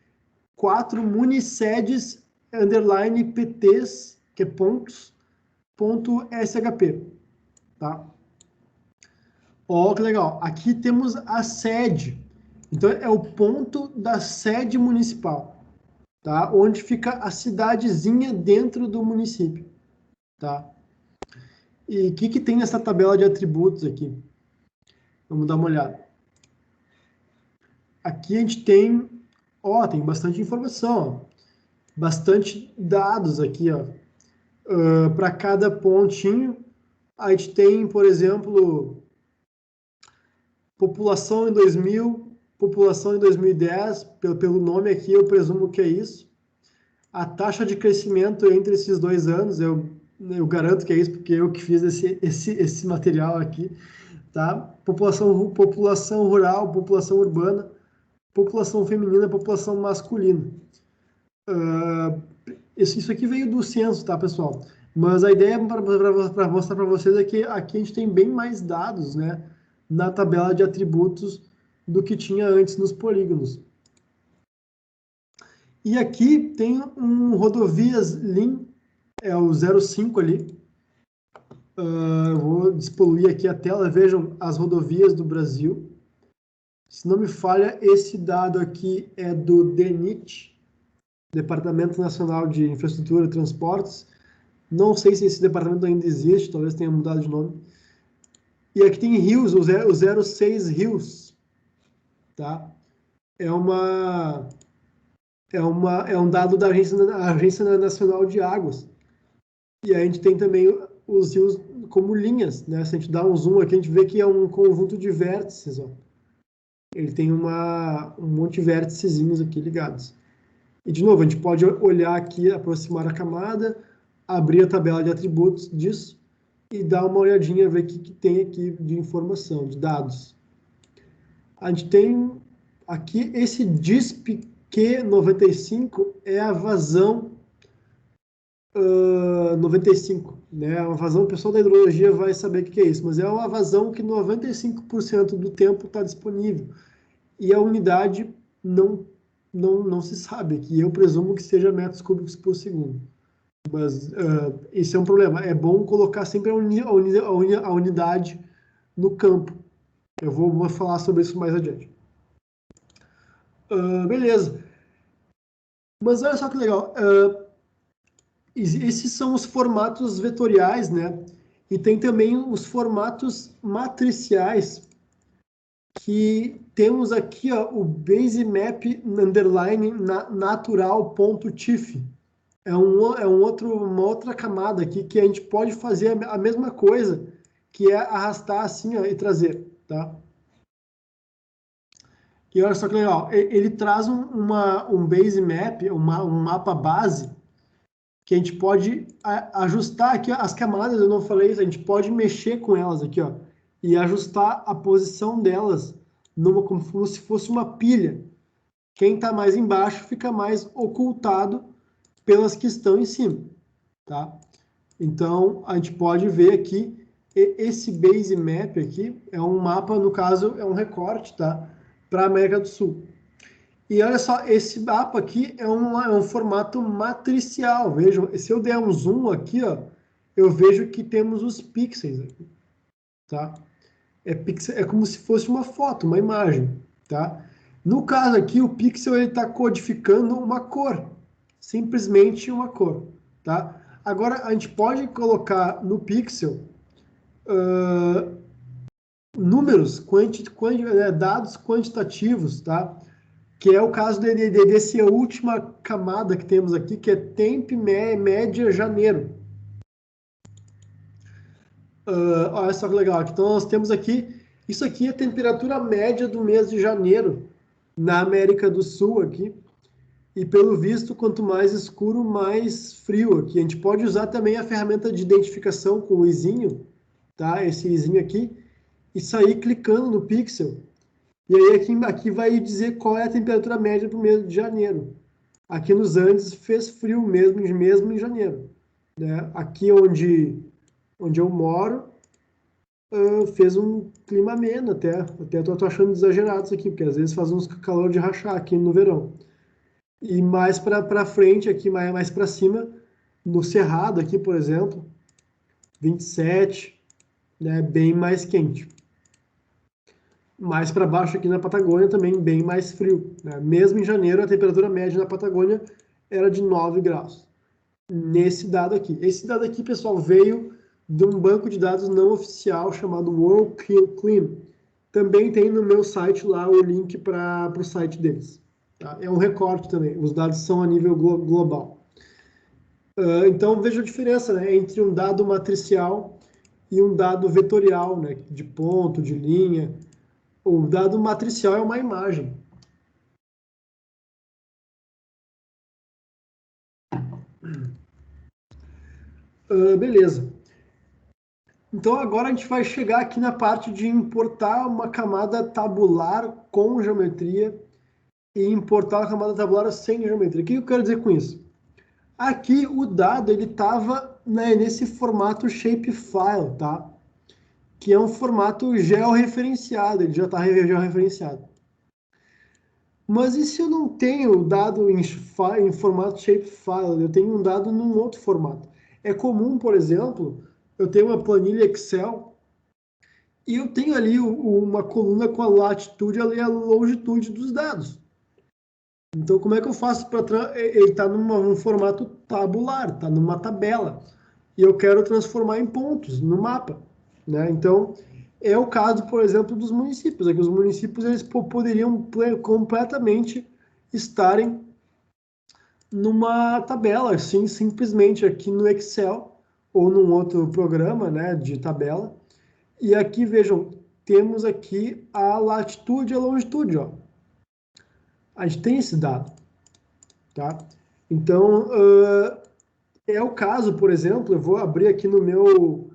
4 munisedes underline pts, que é pontos, ponto .shp, tá? Ó, que legal. Aqui temos a sede. Então, é o ponto da sede municipal, tá? Onde fica a cidadezinha dentro do município, tá? E o que tem nessa tabela de atributos aqui? Vamos dar uma olhada. Aqui a gente tem, tem bastante informação, ó. Bastante dados aqui, ó. Para cada pontinho, a gente tem, por exemplo, população em 2000, população em 2010, pelo nome aqui eu presumo que é isso. A taxa de crescimento entre esses 2 anos, eu garanto que é isso, porque eu que fiz esse material aqui, tá? População rural, população urbana, população feminina, população masculina. Isso aqui veio do censo, tá, pessoal? Mas a ideia para mostrar para vocês é que aqui a gente tem bem mais dados, né, na tabela de atributos do que tinha antes nos polígonos. E aqui tem um rodovias LIN, é o 05 ali. Eu vou despoluir aqui a tela, vejam as rodovias do Brasil. Se não me falha, esse dado aqui é do DENIT, Departamento Nacional de Infraestrutura e Transportes. Não sei se esse departamento ainda existe, talvez tenha mudado de nome. E aqui tem rios, o 06 rios, tá? É um dado da Agência Nacional de Águas. E a gente tem também os rios como linhas, né? Se a gente dá um zoom aqui, a gente vê que é um conjunto de vértices, ó. Ele tem um monte de vérticezinhos aqui ligados. E, de novo, a gente pode olhar aqui, aproximar a camada, abrir a tabela de atributos disso e dar uma olhadinha, ver o que tem aqui de informação, de dados. A gente tem aqui esse DISP Q95 é a vazão 95, né? A vazão, o pessoal da hidrologia vai saber o que é isso, mas é uma vazão que 95% do tempo está disponível. E a unidade não se sabe, que eu presumo que seja metros cúbicos por segundo. Mas esse é um problema. É bom colocar sempre a unidade no campo. Eu vou falar sobre isso mais adiante. Beleza. Mas olha só que legal. Esses são os formatos vetoriais, né? E tem também os formatos matriciais, que temos aqui, ó, o basemap underline natural.tif. É uma outra camada aqui que a gente pode fazer a mesma coisa, que é arrastar assim, ó, e trazer, tá? E olha só que legal, ele traz um basemap, um mapa base, que a gente pode ajustar aqui, ó, as camadas, eu não falei isso, a gente pode mexer com elas aqui, ó, e ajustar a posição delas como se fosse uma pilha. Quem está mais embaixo fica mais ocultado pelas que estão em cima, tá? Então, a gente pode ver aqui, esse base map aqui é um mapa, no caso, é um recorte, tá? Para a América do Sul. E olha só, esse mapa aqui é um formato matricial, vejam, se eu der um zoom aqui, ó, eu vejo que temos os pixels aqui, tá? É como se fosse uma foto, uma imagem, tá? No caso aqui, o pixel está codificando uma cor, simplesmente uma cor, tá? Agora, a gente pode colocar no pixel números, dados quantitativos, tá? Que é o caso dessa última camada que temos aqui, que é tempo média janeiro. Olha só que legal. Então, nós temos aqui, isso aqui é a temperatura média do mês de janeiro, na América do Sul aqui. E pelo visto, quanto mais escuro, mais frio aqui. A gente pode usar também a ferramenta de identificação com o izinho, tá? Esse izinho aqui, e sair clicando no pixel. E aí aqui vai dizer qual é a temperatura média para o mês de janeiro. Aqui nos Andes fez frio mesmo em janeiro, né? Aqui onde eu moro, fez um clima ameno até. Até tô achando exagerado isso aqui, porque às vezes faz uns calor de rachar aqui no verão. E mais para frente, aqui mais para cima, no Cerrado aqui, por exemplo, 27, né, bem mais quente. Mais para baixo aqui na Patagônia também bem mais frio, né? Mesmo em janeiro, a temperatura média na Patagônia era de 9 graus. Nesse dado aqui. Esse dado aqui, pessoal, veio de um banco de dados não oficial chamado WorldClim. Também tem no meu site lá o link para o site deles. Tá? É um recorte também. Os dados são a nível global. Então, veja a diferença, né, entre um dado matricial e um dado vetorial, né, de ponto, de linha. O dado matricial é uma imagem. Beleza. Então agora a gente vai chegar aqui na parte de importar uma camada tabular com geometria e importar uma camada tabular sem geometria. O que eu quero dizer com isso? Aqui o dado ele estava, né, nesse formato shapefile, tá? Que é um formato georreferenciado, ele já está georreferenciado. Mas e se eu não tenho o dado em formato shapefile, eu tenho um dado num outro formato? É comum, por exemplo, eu tenho uma planilha Excel e eu tenho ali uma coluna com a latitude e a longitude dos dados. Então, como é que eu faço para... Ele está num formato tabular, está numa tabela. E eu quero transformar em pontos no mapa, né? Então, é o caso, por exemplo, dos municípios. Aqui os municípios eles poderiam completamente estarem numa tabela, assim, simplesmente aqui no Excel ou num outro programa, né, de tabela. E aqui, vejam, temos aqui a latitude e a longitude, ó. A gente tem esse dado, tá? Então, é o caso, por exemplo, eu vou abrir aqui no meu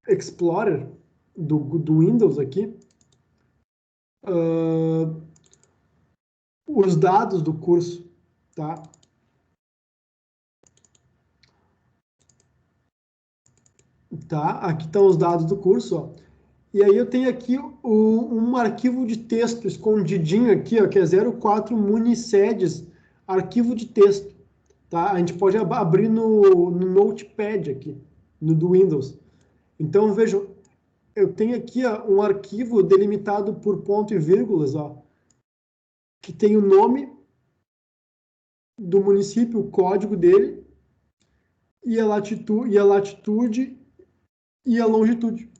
Explorer do Windows aqui, os dados do curso, tá? Tá, aqui estão os dados do curso, ó. E aí eu tenho aqui um arquivo de texto escondidinho aqui, ó, que é 04 Municedes, arquivo de texto, tá? A gente pode abrir no Notepad aqui, no do Windows. Então, vejam, eu tenho aqui, ó, um arquivo delimitado por ponto e vírgulas, ó, que tem o nome do município, o código dele, e a latitude e a longitude.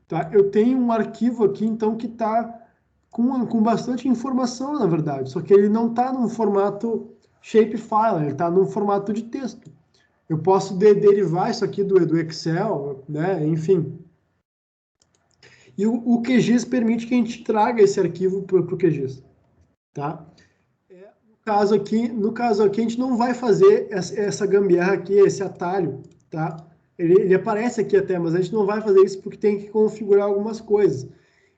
Tá? Eu tenho um arquivo aqui, então, que está com bastante informação, na verdade, só que ele não está num formato shapefile, ele está num formato de texto. Eu posso derivar isso aqui do Excel, né? Enfim. E o QGIS permite que a gente traga esse arquivo para o QGIS. Tá? No caso aqui, a gente não vai fazer essa gambiarra aqui, esse atalho, tá? Ele aparece aqui até, mas a gente não vai fazer isso porque tem que configurar algumas coisas.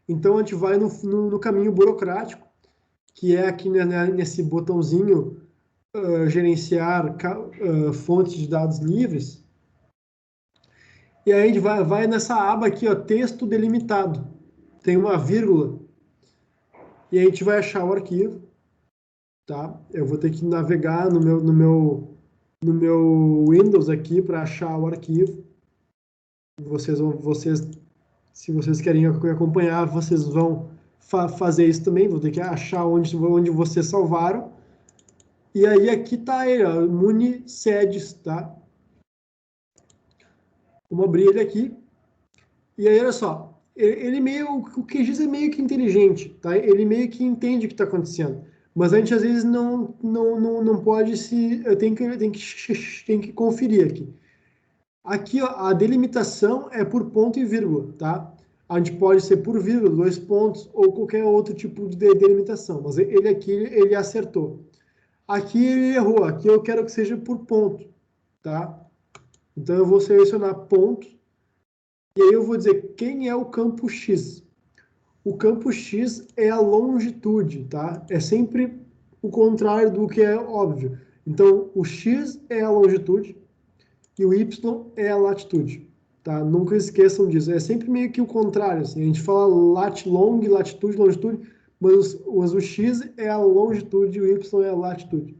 Então, a gente vai no caminho burocrático, que é aqui nesse botãozinho gerenciar fontes de dados livres. E aí a gente vai nessa aba aqui, ó, texto delimitado. Tem uma vírgula. E aí a gente vai achar o arquivo. Tá? Eu vou ter que navegar no meu Windows aqui para achar o arquivo. Vocês Se vocês querem acompanhar, vocês vão fazer isso também, vão ter que achar onde vocês salvaram. E aí aqui está ele, ó, Munisedes, tá? Vamos abrir ele aqui. E aí, olha só, o QGIS é meio que inteligente, tá? Ele meio que entende o que está acontecendo. Mas a gente, às vezes, não pode se... Tem que conferir aqui. Aqui, ó, a delimitação é por ponto e vírgula, tá? A gente pode ser por vírgula, 2 pontos, ou qualquer outro tipo de delimitação. Mas ele aqui, ele acertou. Aqui ele errou. Aqui eu quero que seja por ponto, tá? Então, eu vou selecionar ponto. E aí eu vou dizer quem é o campo X. O campo X é a longitude, tá? É sempre o contrário do que é óbvio. Então, o X é a longitude e o Y é a latitude, tá? Nunca esqueçam disso. É sempre meio que o contrário, assim. A gente fala long, latitude, longitude, mas o X é a longitude e o Y é a latitude,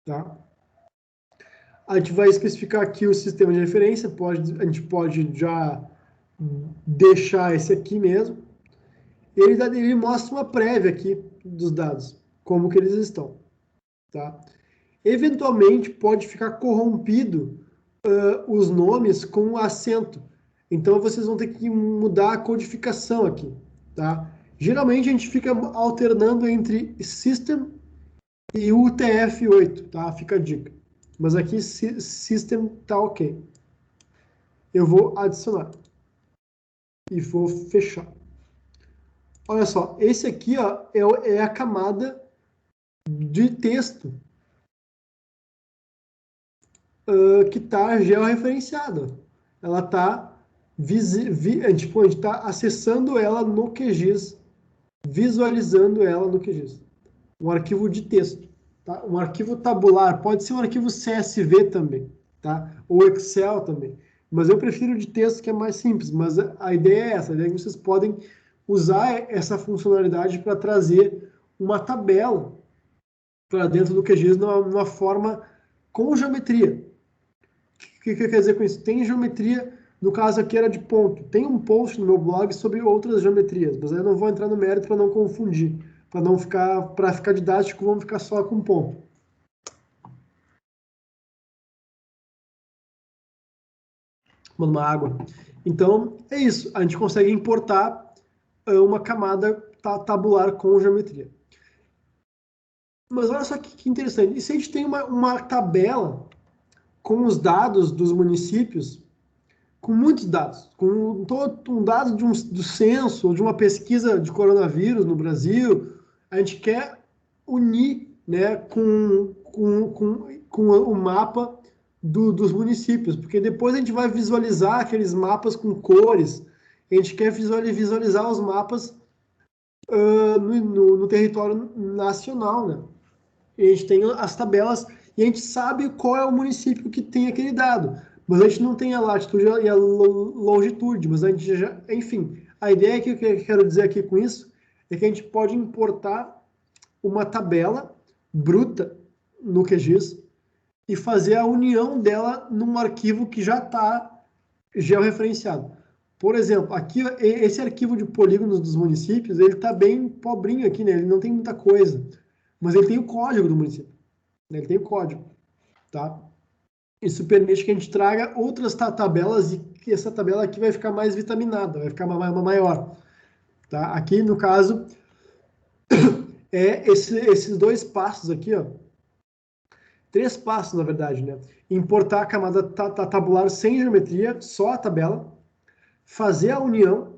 tá? A gente vai especificar aqui o sistema de referência, a gente pode já deixar esse aqui mesmo. Ele mostra uma prévia aqui dos dados, como que eles estão, tá? Eventualmente pode ficar corrompido os nomes com acento, então vocês vão ter que mudar a codificação aqui, tá? Geralmente a gente fica alternando entre System e UTF-8, tá? Fica a dica. Mas aqui System tá ok. Eu vou adicionar e vou fechar. Olha só, esse aqui, ó, é a camada de texto que está georreferenciada. Ela está a gente está acessando ela no QGIS, visualizando ela no QGIS. Um arquivo de texto, tá? Um arquivo tabular, pode ser um arquivo CSV também, tá? Ou Excel também. Mas eu prefiro de texto, que é mais simples. Mas a ideia é essa, a ideia é que vocês podem usar essa funcionalidade para trazer uma tabela para dentro do QGIS numa forma com geometria. O que quer dizer com isso? Tem geometria, no caso aqui era de ponto. Tem um post no meu blog sobre outras geometrias, mas aí eu não vou entrar no mérito para não confundir, para ficar didático, vamos ficar só com ponto. Tomando uma água. Então, é isso. A gente consegue importar uma camada tabular com geometria. Mas olha só que interessante. E se a gente tem uma tabela com os dados dos municípios, com muitos dados, com todo um dado do censo, ou de uma pesquisa de coronavírus no Brasil, a gente quer unir, né, com o mapa dos municípios, porque depois a gente vai visualizar aqueles mapas com cores, a gente quer visualizar os mapas no território nacional, né? E a gente tem as tabelas e a gente sabe qual é o município que tem aquele dado. Mas a gente não tem a latitude e a longitude, mas a gente já, enfim, a ideia que eu quero dizer aqui com isso é que a gente pode importar uma tabela bruta no QGIS e fazer a união dela num arquivo que já está georreferenciado. Por exemplo, aqui esse arquivo de polígonos dos municípios, ele está bem pobrinho aqui, né? Ele não tem muita coisa, mas ele tem o código do município. Ele tem o código, tá? Isso permite que a gente traga outras tabelas e que essa tabela aqui vai ficar mais vitaminada, vai ficar maior. Tá? Aqui, no caso, esses dois passos aqui, ó. 3 passos, na verdade, né? Importar a camada tabular sem geometria, só a tabela, fazer a união,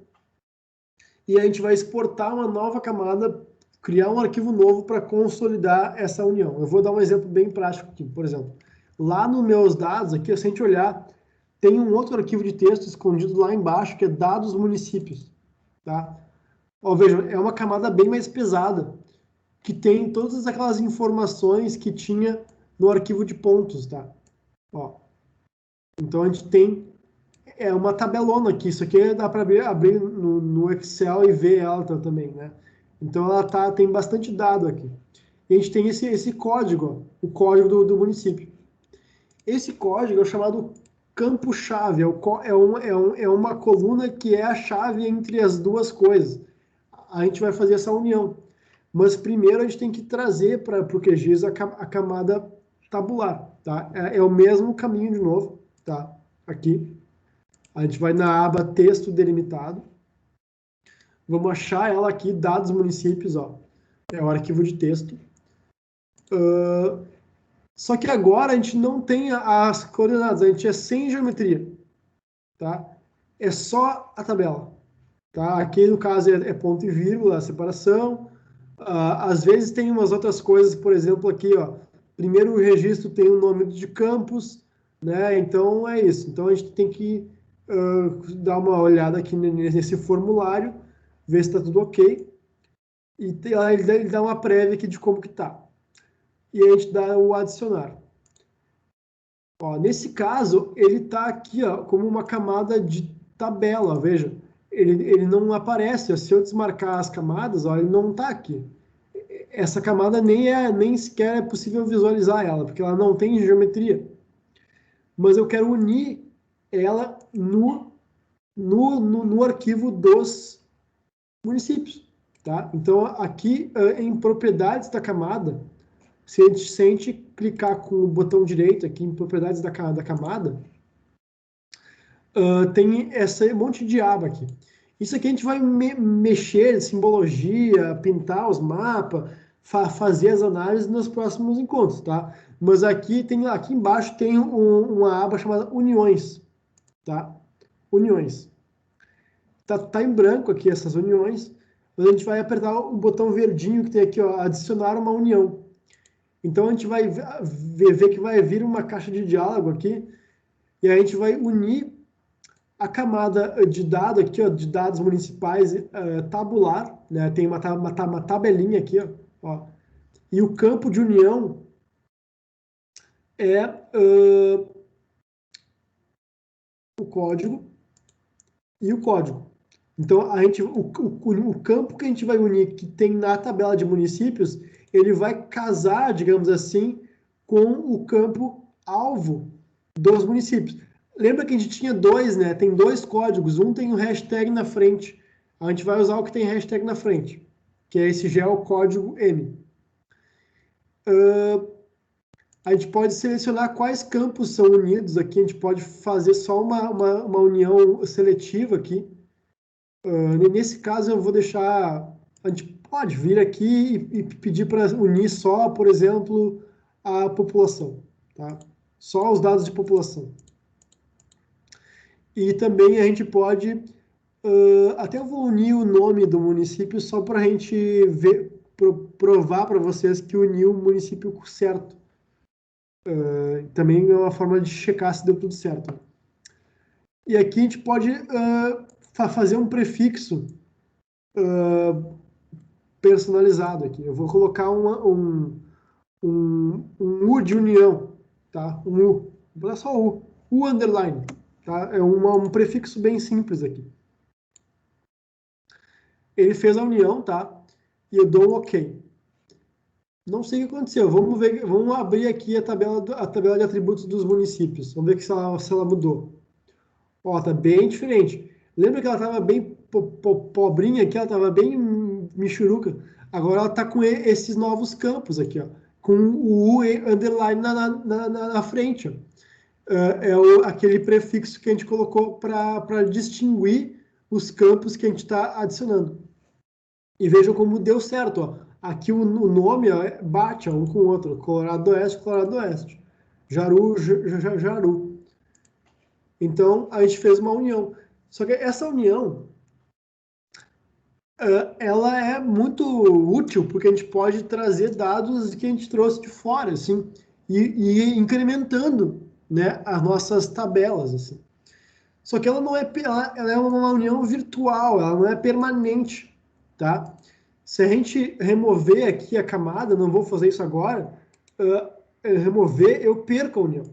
e a gente vai exportar uma nova camada, criar um arquivo novo para consolidar essa união. Eu vou dar um exemplo bem prático aqui, por exemplo. Lá nos meus dados, aqui, se a gente olhar, tem um outro arquivo de texto escondido lá embaixo, que é dados municípios, tá? Ó, vejam, é uma camada bem mais pesada, que tem todas aquelas informações que tinha no arquivo de pontos, tá? Ó. Então, a gente tem uma tabelona aqui, isso aqui dá para abrir no Excel e ver ela também, né? Então, ela tem bastante dado aqui. E a gente tem esse código, ó, o código do município. Esse código é chamado campo-chave, é uma coluna que é a chave entre as duas coisas. A gente vai fazer essa união. Mas primeiro a gente tem que trazer para o QGIS a camada tabular, tá? É o mesmo caminho de novo, tá? Aqui. A gente vai na aba texto delimitado. Vamos achar ela aqui, dados municípios, ó. É o arquivo de texto. Só que agora a gente não tem as coordenadas, a gente é sem geometria, tá? É só a tabela, tá? Aqui no caso é ponto e vírgula, a separação. Às vezes tem umas outras coisas, por exemplo, aqui, ó. Primeiro o registro tem o nome de campos, né? Então é isso. Então a gente tem que dar uma olhada aqui nesse formulário, ver se está tudo ok. E ele dá uma prévia aqui de como que tá. E a gente dá o adicionar. Ó, nesse caso, ele está aqui ó, como uma camada de tabela, veja. Ele não aparece. Se eu desmarcar as camadas, ó, ele não está aqui. Essa camada nem sequer é possível visualizar ela, porque ela não tem geometria. Mas eu quero unir ela no arquivo dos municípios. Tá? Então, aqui em propriedades da camada, se a gente clicar com o botão direito aqui em propriedades da camada, tem esse monte de aba aqui. Isso aqui a gente vai mexer, simbologia, pintar os mapas, fazer as análises nos próximos encontros, tá? Mas aqui embaixo tem uma aba chamada uniões, tá? Uniões. Tá em branco aqui essas uniões, mas a gente vai apertar o botão verdinho que tem aqui, ó, adicionar uma união. Então a gente vai ver que vai vir uma caixa de diálogo aqui, e a gente vai unir a camada de dado aqui, ó, de dados municipais tabular, né? Tem uma tabelinha aqui, ó, e o campo de união é o código e o código. Então, o campo que a gente vai unir, que tem na tabela de municípios, ele vai casar, digamos assim, com o campo alvo dos municípios. Lembra que a gente tinha dois, né? Tem dois códigos, um tem o hashtag na frente. A gente vai usar o que tem hashtag na frente, que é esse geocódigo M. A gente pode selecionar quais campos são unidos aqui, a gente pode fazer só uma união seletiva aqui. Nesse caso, eu vou deixar... A gente pode vir aqui e pedir para unir só, por exemplo, a população, tá? Só os dados de população. E também a gente pode... até eu vou unir o nome do município só para a gente ver, provar para vocês que uniu o município certo. Também é uma forma de checar se deu tudo certo. E aqui a gente pode fazer um prefixo personalizado aqui. Eu vou colocar um U de união, tá? Um U. Vou botar só U. U underline. Tá? É um prefixo bem simples aqui. Ele fez a união, tá? E eu dou um OK. Não sei o que aconteceu. Vamos abrir aqui a tabela de atributos dos municípios. Vamos ver se ela mudou. Ó, tá bem diferente. Lembra que ela estava bem pobrinha aqui? Ela estava bem michuruca. Agora ela está com esses novos campos aqui, ó. Com o U underline na frente, ó. Aquele prefixo que a gente colocou para distinguir os campos que a gente está adicionando. E vejam como deu certo, ó. Aqui o nome ó, bate ó, um com o outro. Colorado do Oeste, Colorado do Oeste. Jaru, Jaru. Então, a gente fez uma união. Só que essa união, ela é muito útil, porque a gente pode trazer dados que a gente trouxe de fora, assim, e ir incrementando, né, as nossas tabelas, assim. Só que ela não é, ela é uma união virtual, ela não é permanente, tá? Se a gente remover aqui a camada, não vou fazer isso agora, remover, eu perco a união.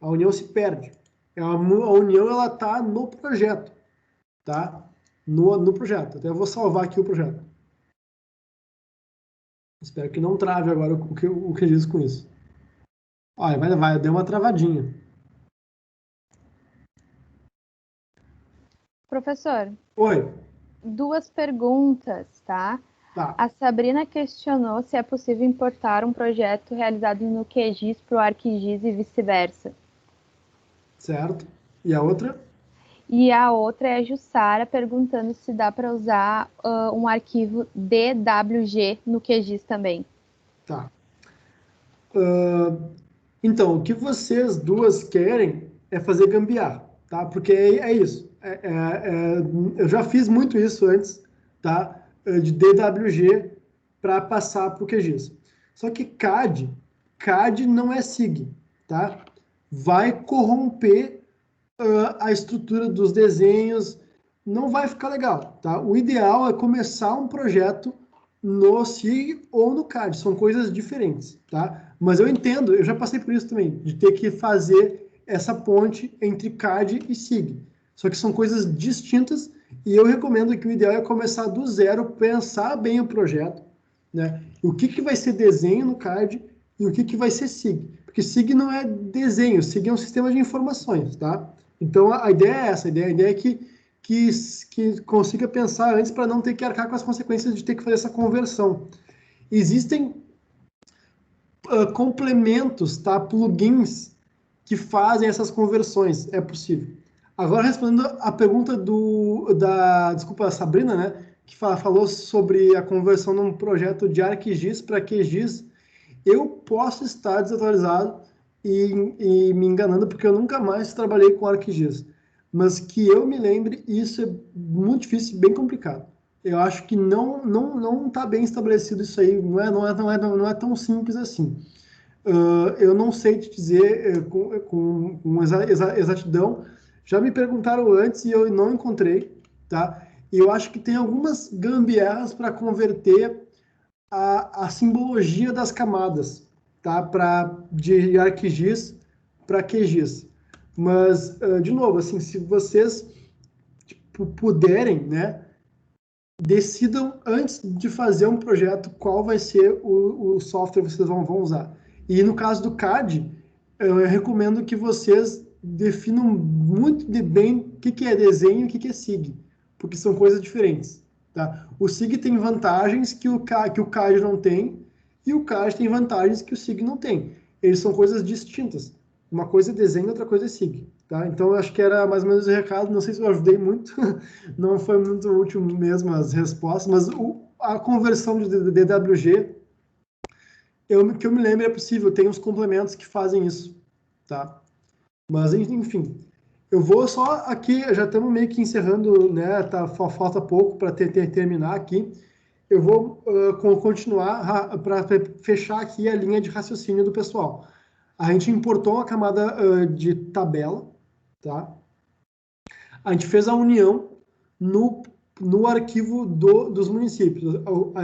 A união se perde. A união, ela está no projeto, tá? No projeto. Até eu vou salvar aqui o projeto. Espero que não trave agora o que eu diz com isso. Olha, deu uma travadinha. Professor, Oi. 2 perguntas, tá? Tá. A Sabrina questionou se é possível importar um projeto realizado no QGIS para o ArcGIS e vice-versa. Certo. E a outra? E a outra é a Jussara perguntando se dá para usar um arquivo DWG no QGIS também. Tá. Então, o que vocês duas querem é fazer gambiarra, tá? Porque é isso. Eu já fiz muito isso antes, tá? De DWG para passar para o QGIS. Só que CAD não é SIG, tá? Vai corromper a estrutura dos desenhos, não vai ficar legal, tá? O ideal é começar um projeto no SIG ou no CAD, são coisas diferentes, tá? Mas eu entendo, eu já passei por isso também, de ter que fazer essa ponte entre CAD e SIG. Só que são coisas distintas e eu recomendo que o ideal é começar do zero, pensar bem o projeto, né? O que vai ser desenho no CAD e o que vai ser SIG. Porque SIG não é desenho, SIG é um sistema de informações, tá? Então a ideia é essa, a ideia é que consiga pensar antes para não ter que arcar com as consequências de ter que fazer essa conversão. Existem complementos, tá? Plugins que fazem essas conversões, é possível. Agora, respondendo a pergunta desculpa, Sabrina, né? Que falou sobre a conversão num projeto de ArcGIS para QGIS, eu posso estar desatualizado e me enganando, porque eu nunca mais trabalhei com ArcGIS. Mas que eu me lembre, isso é muito difícil, bem complicado. Eu acho que não está bem estabelecido isso aí, não é tão simples assim. Eu não sei te dizer com exatidão. Já me perguntaram antes e eu não encontrei, tá? E eu acho que tem algumas gambiarras para converter a simbologia das camadas, tá? De ArcGIS para QGIS. Mas, de novo, assim, se vocês tipo, puderem, né, decidam antes de fazer um projeto qual vai ser o software que vocês vão usar. E no caso do CAD, eu recomendo que vocês definam muito bem o que é desenho e o que é SIG, porque são coisas diferentes. Tá? O SIG tem vantagens que o CAD não tem, e o CAD tem vantagens que o SIG não tem. Eles são coisas distintas. Uma coisa é desenho, outra coisa é SIG. Tá? Então, eu acho que era mais ou menos o recado. Não sei se eu ajudei muito, não foi muito útil mesmo as respostas, mas a conversão de DWG, que eu me lembro, é possível. Tem uns complementos que fazem isso. Tá? Mas, enfim, eu vou só aqui, já estamos meio que encerrando, né? Tá, falta pouco para terminar aqui. Eu vou continuar para fechar aqui a linha de raciocínio do pessoal. A gente importou uma camada de tabela, tá? A gente fez a união no arquivo dos municípios.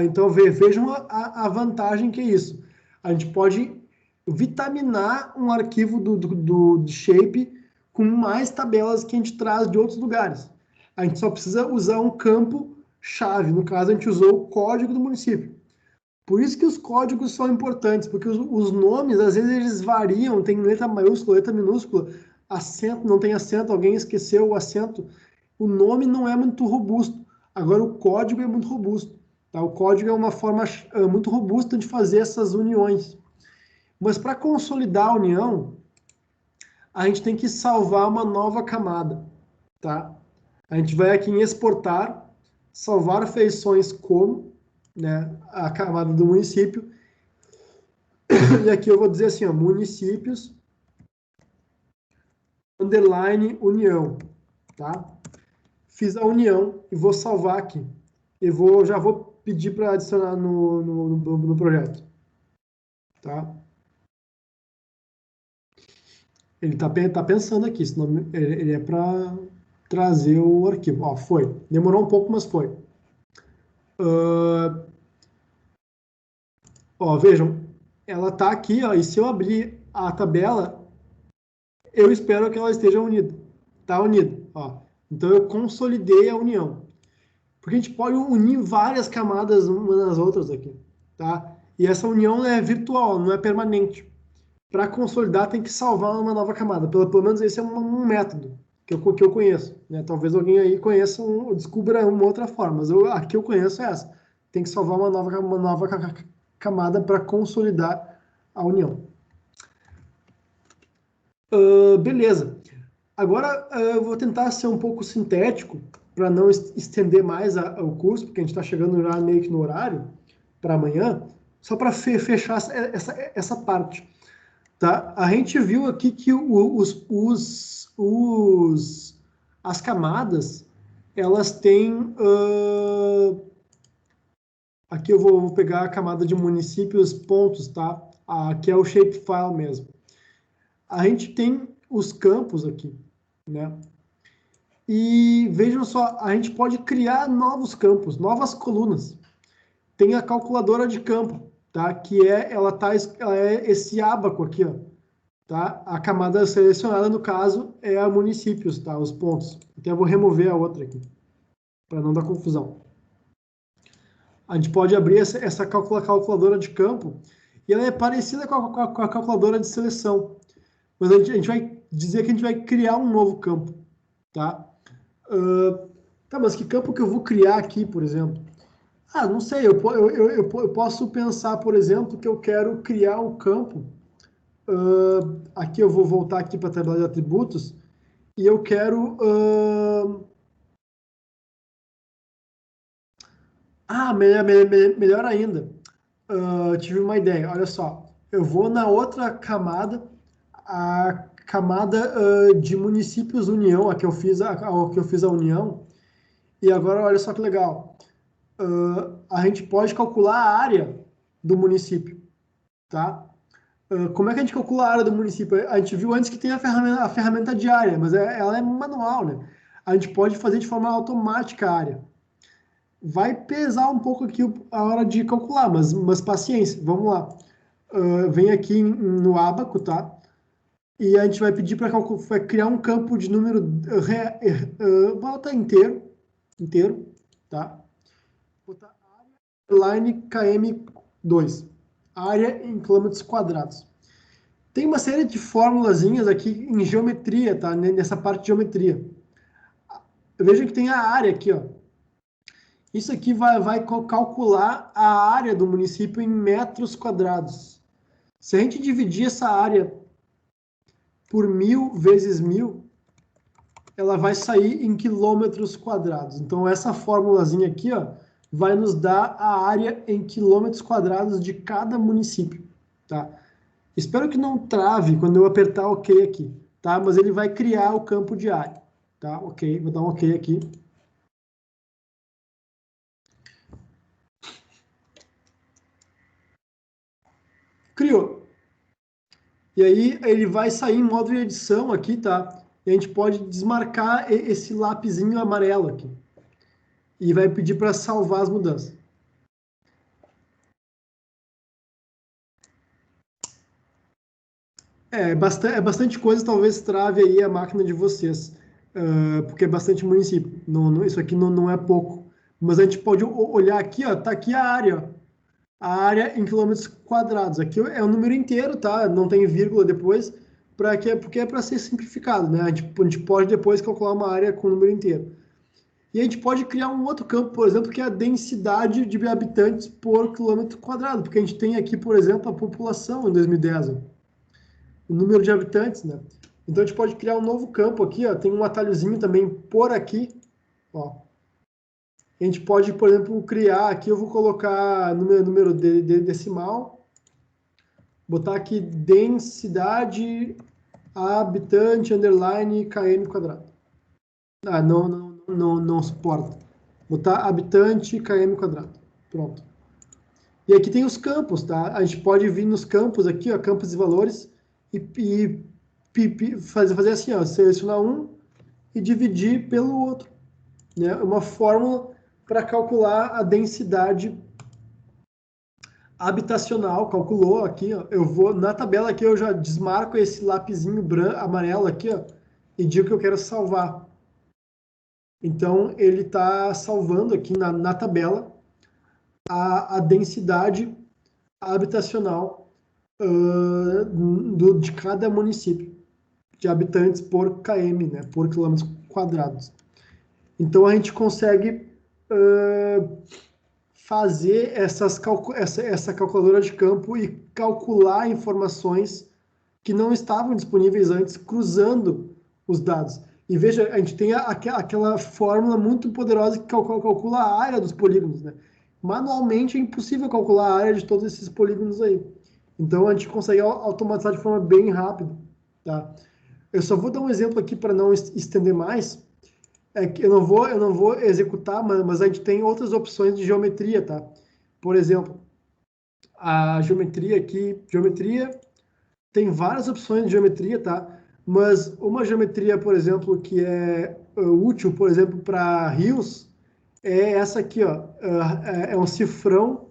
Então, vejam a vantagem que é isso. A gente pode vitaminar um arquivo do Shape com mais tabelas que a gente traz de outros lugares. A gente só precisa usar um campo-chave. No caso, a gente usou o código do município. Por isso que os códigos são importantes, porque os nomes, às vezes, eles variam, tem letra maiúscula, letra minúscula, acento, não tem acento, alguém esqueceu o acento. O nome não é muito robusto. Agora, o código é muito robusto. Tá? O código é uma forma muito robusta de fazer essas uniões. Mas para consolidar a união, a gente tem que salvar uma nova camada. Tá? A gente vai aqui em exportar, salvar feições como, né, a camada do município. E aqui eu vou dizer assim, ó, municípios, underline, união, tá? Fiz a união e vou salvar aqui. Já vou pedir para adicionar no projeto, tá? Ele tá pensando aqui, senão ele é para trazer o arquivo. Ó, foi. Demorou um pouco, mas foi. Ó, vejam, ela tá aqui, ó, e se eu abrir a tabela, eu espero que ela esteja unida. Tá unida, ó. Então eu consolidei a união. Porque a gente pode unir várias camadas umas nas outras aqui, tá? E essa união é virtual, não é permanente. Para consolidar, tem que salvar uma nova camada. Pelo menos esse é um método, que eu conheço, né? Talvez alguém aí conheça, descubra uma outra forma, mas a que eu conheço é essa. Tem que salvar uma nova camada para consolidar a união. Beleza. Agora, eu vou tentar ser um pouco sintético, para não estender mais o curso, porque a gente está chegando já meio que no horário, para amanhã, só para fechar essa parte. Tá? A gente viu aqui que as camadas, elas têm... aqui eu vou pegar a camada de municípios, pontos, tá? Aqui é o shapefile mesmo. A gente tem os campos aqui, né? E vejam só, a gente pode criar novos campos, novas colunas. Tem a calculadora de campo, tá? Que ela é esse ábaco aqui, ó. Tá? A camada selecionada, no caso, é a municípios, tá? Os pontos. Então eu vou remover a outra aqui, para não dar confusão. A gente pode abrir essa calculadora de campo, e ela é parecida com a calculadora de seleção. Mas a gente vai dizer que a gente vai criar um novo campo, tá? Tá, mas que campo que eu vou criar aqui, por exemplo? Ah, não sei, eu posso pensar, por exemplo, que eu quero criar um campo. Aqui eu vou voltar aqui para a tabela de atributos, e eu quero... melhor ainda. Tive uma ideia, olha só. Eu vou na outra camada, a camada de municípios união, a que eu fiz a união, e agora olha só que legal. A gente pode calcular a área do município, tá? Como é que a gente calcula a área do município? A gente viu antes que tem a ferramenta de área, mas ela é manual, né? A gente pode fazer de forma automática a área. Vai pesar um pouco aqui a hora de calcular, mas paciência, vamos lá. Vem aqui no ábaco, tá? E a gente vai pedir para criar um campo de número, bota inteiro, tá? Botar área, line km2, área em quilômetros quadrados. Tem uma série de formulazinhas aqui em geometria, tá? Nessa parte de geometria. Veja que tem a área aqui, ó. Isso aqui vai calcular a área do município em metros quadrados. Se a gente dividir essa área por 1000 vezes 1000, ela vai sair em quilômetros quadrados. Então, essa formulazinha aqui, ó, vai nos dar a área em quilômetros quadrados de cada município, tá? Espero que não trave quando eu apertar OK aqui, tá? Mas ele vai criar o campo de área, tá? OK, vou dar um OK aqui. Criou. E aí ele vai sair em modo de edição aqui, tá? E a gente pode desmarcar esse lapisinho amarelo aqui. E vai pedir para salvar as mudanças. É bastante coisa, talvez trave aí a máquina de vocês, porque é bastante município. Isso aqui não é pouco. Mas a gente pode olhar aqui, ó, tá aqui a área, ó. A área em quilômetros quadrados. Aqui é o número inteiro, tá? Não tem vírgula depois, porque é para ser simplificado, né? A gente pode depois calcular uma área com o número inteiro. E a gente pode criar um outro campo, por exemplo, que é a densidade de habitantes por quilômetro quadrado, porque a gente tem aqui, por exemplo, a população em 2010, ó, o número de habitantes, né? Então a gente pode criar um novo campo aqui, ó, tem um atalhozinho também por aqui, ó. A gente pode, por exemplo, criar aqui, eu vou colocar número decimal, botar aqui densidade habitante underline km quadrado. Ah, não suporta. Botar habitante km quadrado. Pronto. E aqui tem os campos, tá? A gente pode vir nos campos aqui, ó, campos e valores, e fazer assim, ó, selecionar um e dividir pelo outro, né? Uma fórmula para calcular a densidade habitacional. Calculou aqui, ó. Eu vou na tabela aqui, eu já desmarco esse lapisinho amarelo aqui, ó, e digo que eu quero salvar. Então ele está salvando aqui na tabela a densidade habitacional de cada município. de habitantes por km, né, por quilômetros quadrados. Então, a gente consegue fazer essa calculadora de campo e calcular informações que não estavam disponíveis antes, cruzando os dados. E veja, a gente tem aquela fórmula muito poderosa que calcula a área dos polígonos, né? Manualmente é impossível calcular a área de todos esses polígonos aí. Então a gente consegue automatizar de forma bem rápida, tá? Eu só vou dar um exemplo aqui para não estender mais. É que eu não vou executar, mas a gente tem outras opções de geometria, tá? Por exemplo, a geometria aqui, geometria tem várias opções de geometria, tá? Mas uma geometria, por exemplo, que é útil, por exemplo, para rios, é essa aqui, ó. É um cifrão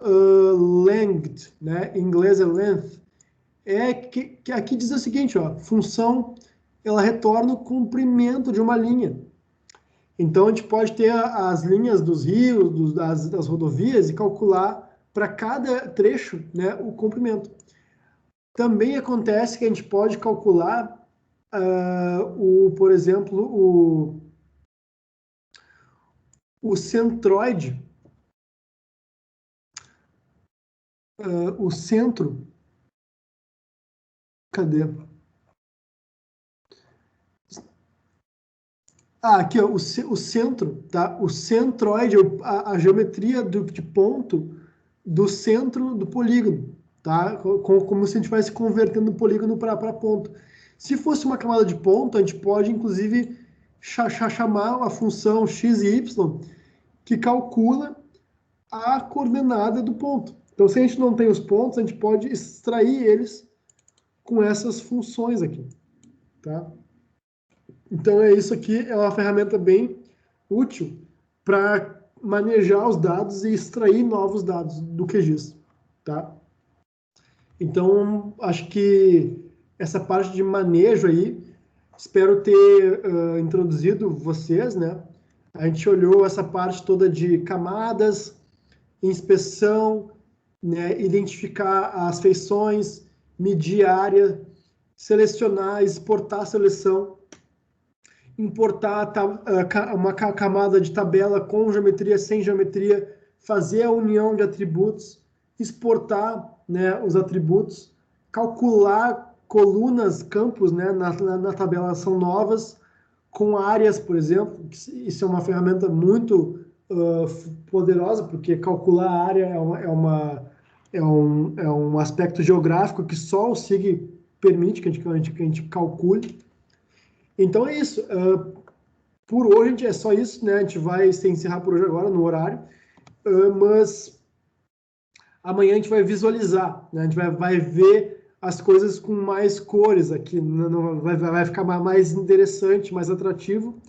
length, né? Em inglês é length. Que aqui diz o seguinte, ó. Função, ela retorna o comprimento de uma linha. Então, a gente pode ter as linhas dos rios, das rodovias e calcular para cada trecho, né, o comprimento. Também acontece que a gente pode calcular, por exemplo, o centroide, o centro. Cadê? Aqui, ó, o centro, tá? O centroide, a geometria de ponto do centro do polígono, tá? Como se a gente estivesse convertendo o polígono para ponto. Se fosse uma camada de ponto, a gente pode, inclusive, chamar uma função x e y que calcula a coordenada do ponto. Então, se a gente não tem os pontos, a gente pode extrair eles com essas funções aqui, tá? Então, isso aqui é uma ferramenta bem útil para manejar os dados e extrair novos dados do QGIS, tá? Então, acho que essa parte de manejo aí, espero ter introduzido vocês, né? A gente olhou essa parte toda de camadas, inspeção, né? Identificar as feições, medir a área, selecionar, exportar a seleção, importar uma camada de tabela com geometria, sem geometria, fazer a união de atributos, exportar, né, os atributos, calcular colunas, campos, né, na tabelação novas, com áreas, por exemplo. Isso é uma ferramenta muito poderosa, porque calcular a área é um aspecto geográfico que só o SIG permite que a gente calcule. Então é isso. Por hoje é só isso, né? A gente vai se encerrar por hoje agora, no horário. Mas amanhã a gente vai visualizar, né? A gente vai ver as coisas com mais cores aqui. Vai ficar mais interessante, mais atrativo.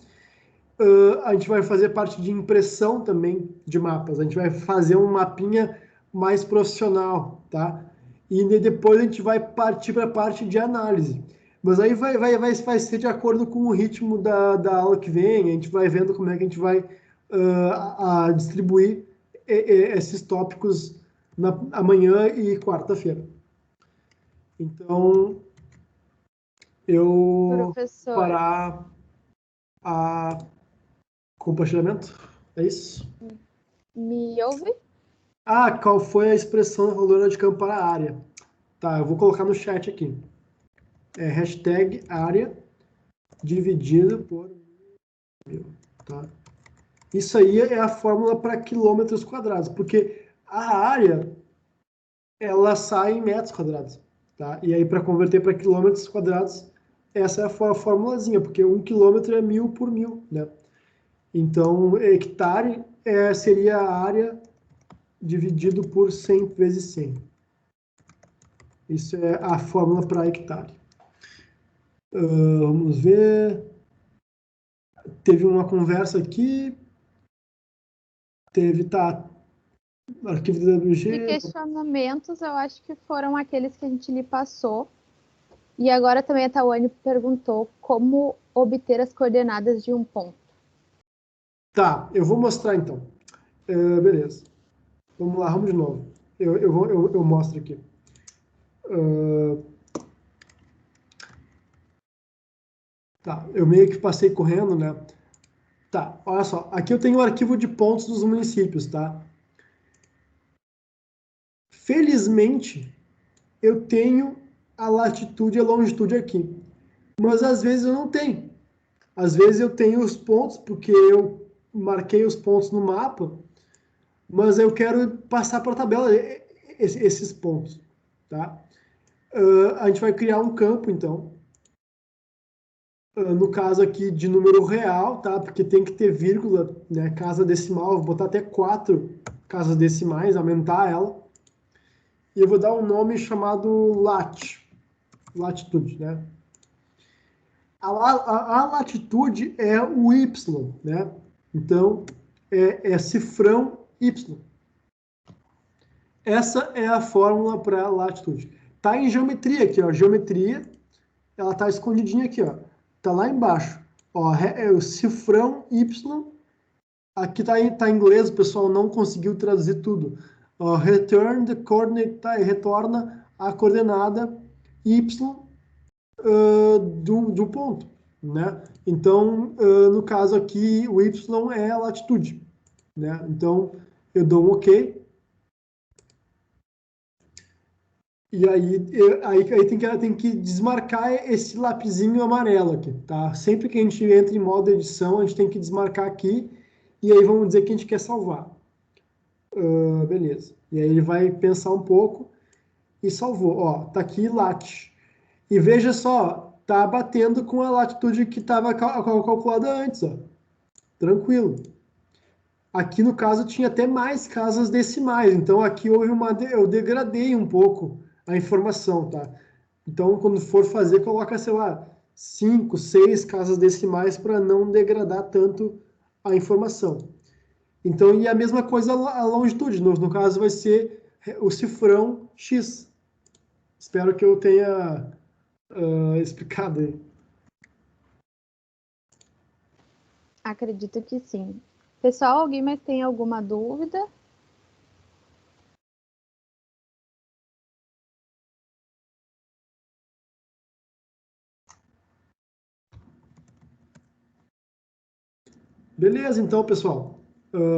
A gente vai fazer parte de impressão também de mapas. A gente vai fazer um mapinha mais profissional, tá? E depois a gente vai partir para a parte de análise. Mas aí vai ser de acordo com o ritmo da aula que vem. A gente vai vendo como é que a gente vai distribuir esses tópicos amanhã e quarta-feira. Então, eu vou Professor, parar a compartilhamento. É isso? me ouve? Qual foi a expressão da calculadora de campo para a área? Tá, eu vou colocar no chat aqui. É hashtag área dividida por mil, tá? Isso aí é a fórmula para quilômetros quadrados, porque a área, ela sai em metros quadrados, tá? E aí, para converter para quilômetros quadrados, essa é a formulazinha, porque 1 quilômetro é 1000 por 1000, né? Então, hectare seria a área dividido por 100 vezes 100. Isso é a fórmula para hectare. Vamos ver. Teve uma conversa aqui. Tá. Arquivo De DWG. questionamentos, eu acho que foram aqueles que a gente lhe passou. E agora também a Tawane perguntou como obter as coordenadas de um ponto. Tá, eu vou mostrar então. Beleza. Vamos lá, vamos de novo. Eu mostro aqui. Tá, eu meio que passei correndo, né? Tá, olha só. Aqui eu tenho o arquivo de pontos dos municípios, tá? Felizmente, eu tenho a latitude e a longitude aqui. Mas às vezes eu não tenho. Às vezes eu tenho os pontos, porque eu marquei os pontos no mapa, mas eu quero passar para a tabela esses pontos, tá? A gente vai criar um campo, então. No caso aqui de número real, tá? Porque tem que ter vírgula, né? Casa decimal, vou botar até 4 casas decimais, aumentar ela. E eu vou dar um nome chamado latitude, né? A latitude é o Y, né? Então, é cifrão Y. Essa é a fórmula para latitude. Tá em geometria aqui, ó. Geometria, ela tá escondidinha aqui, ó. Tá lá embaixo. Ó, é o cifrão Y. Aqui tá em inglês, o pessoal não conseguiu traduzir tudo. Return the coordinate, tá? Retorna a coordenada Y do ponto, né? Então, no caso aqui, o Y é a latitude, né? Então, eu dou um OK. E aí tem que desmarcar esse lapisinho amarelo aqui, tá? Sempre que a gente entra em modo edição, a gente tem que desmarcar aqui e aí vamos dizer que a gente quer salvar. Beleza. E aí ele vai pensar um pouco e salvou. Ó, tá aqui lat. E veja só, tá batendo com a latitude que estava calculada antes, ó. Tranquilo. Aqui no caso tinha até mais casas decimais, então aqui houve eu degradei um pouco a informação, tá? Então quando for fazer, coloca, sei lá, 5, 6 casas decimais para não degradar tanto a informação. Então, e a mesma coisa a longitude, no caso vai ser o cifrão X. Espero que eu tenha explicado aí. Acredito que sim. Pessoal, alguém mais tem alguma dúvida? Beleza, então, pessoal.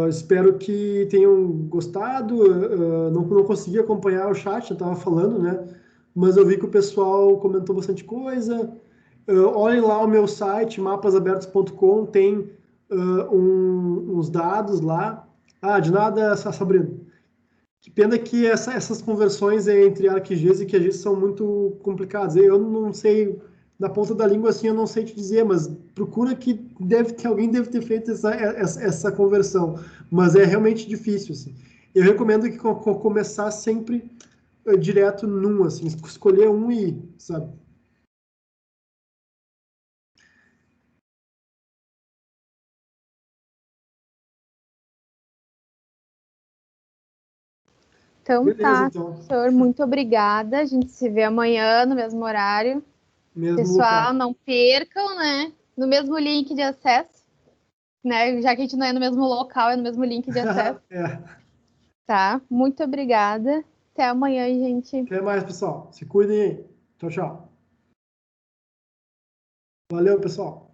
Espero que tenham gostado. Não consegui acompanhar o chat, eu estava falando, né? Mas eu vi que o pessoal comentou bastante coisa. Olhem lá o meu site, mapasabertos.com, tem uns dados lá. Ah, de nada, Sabrina. Que pena que essas conversões entre ArcGIS e QGIS são muito complicadas. Eu não sei, na ponta da língua assim, eu não sei te dizer, mas procura que alguém deve ter feito essa conversão. Mas é realmente difícil, assim. Eu recomendo que começar sempre direto num, assim, escolher um e ir, sabe? Então Beleza, tá, então. senhor, muito obrigada. A gente se vê amanhã no mesmo horário. Mesmo Pessoal, local. não percam, né? No mesmo link de acesso, né? Já que a gente não é no mesmo local, é no mesmo link de acesso, É. tá? Muito obrigada. Até amanhã, gente. Até mais, pessoal. Se cuidem aí. Tchau, tchau. Valeu, pessoal.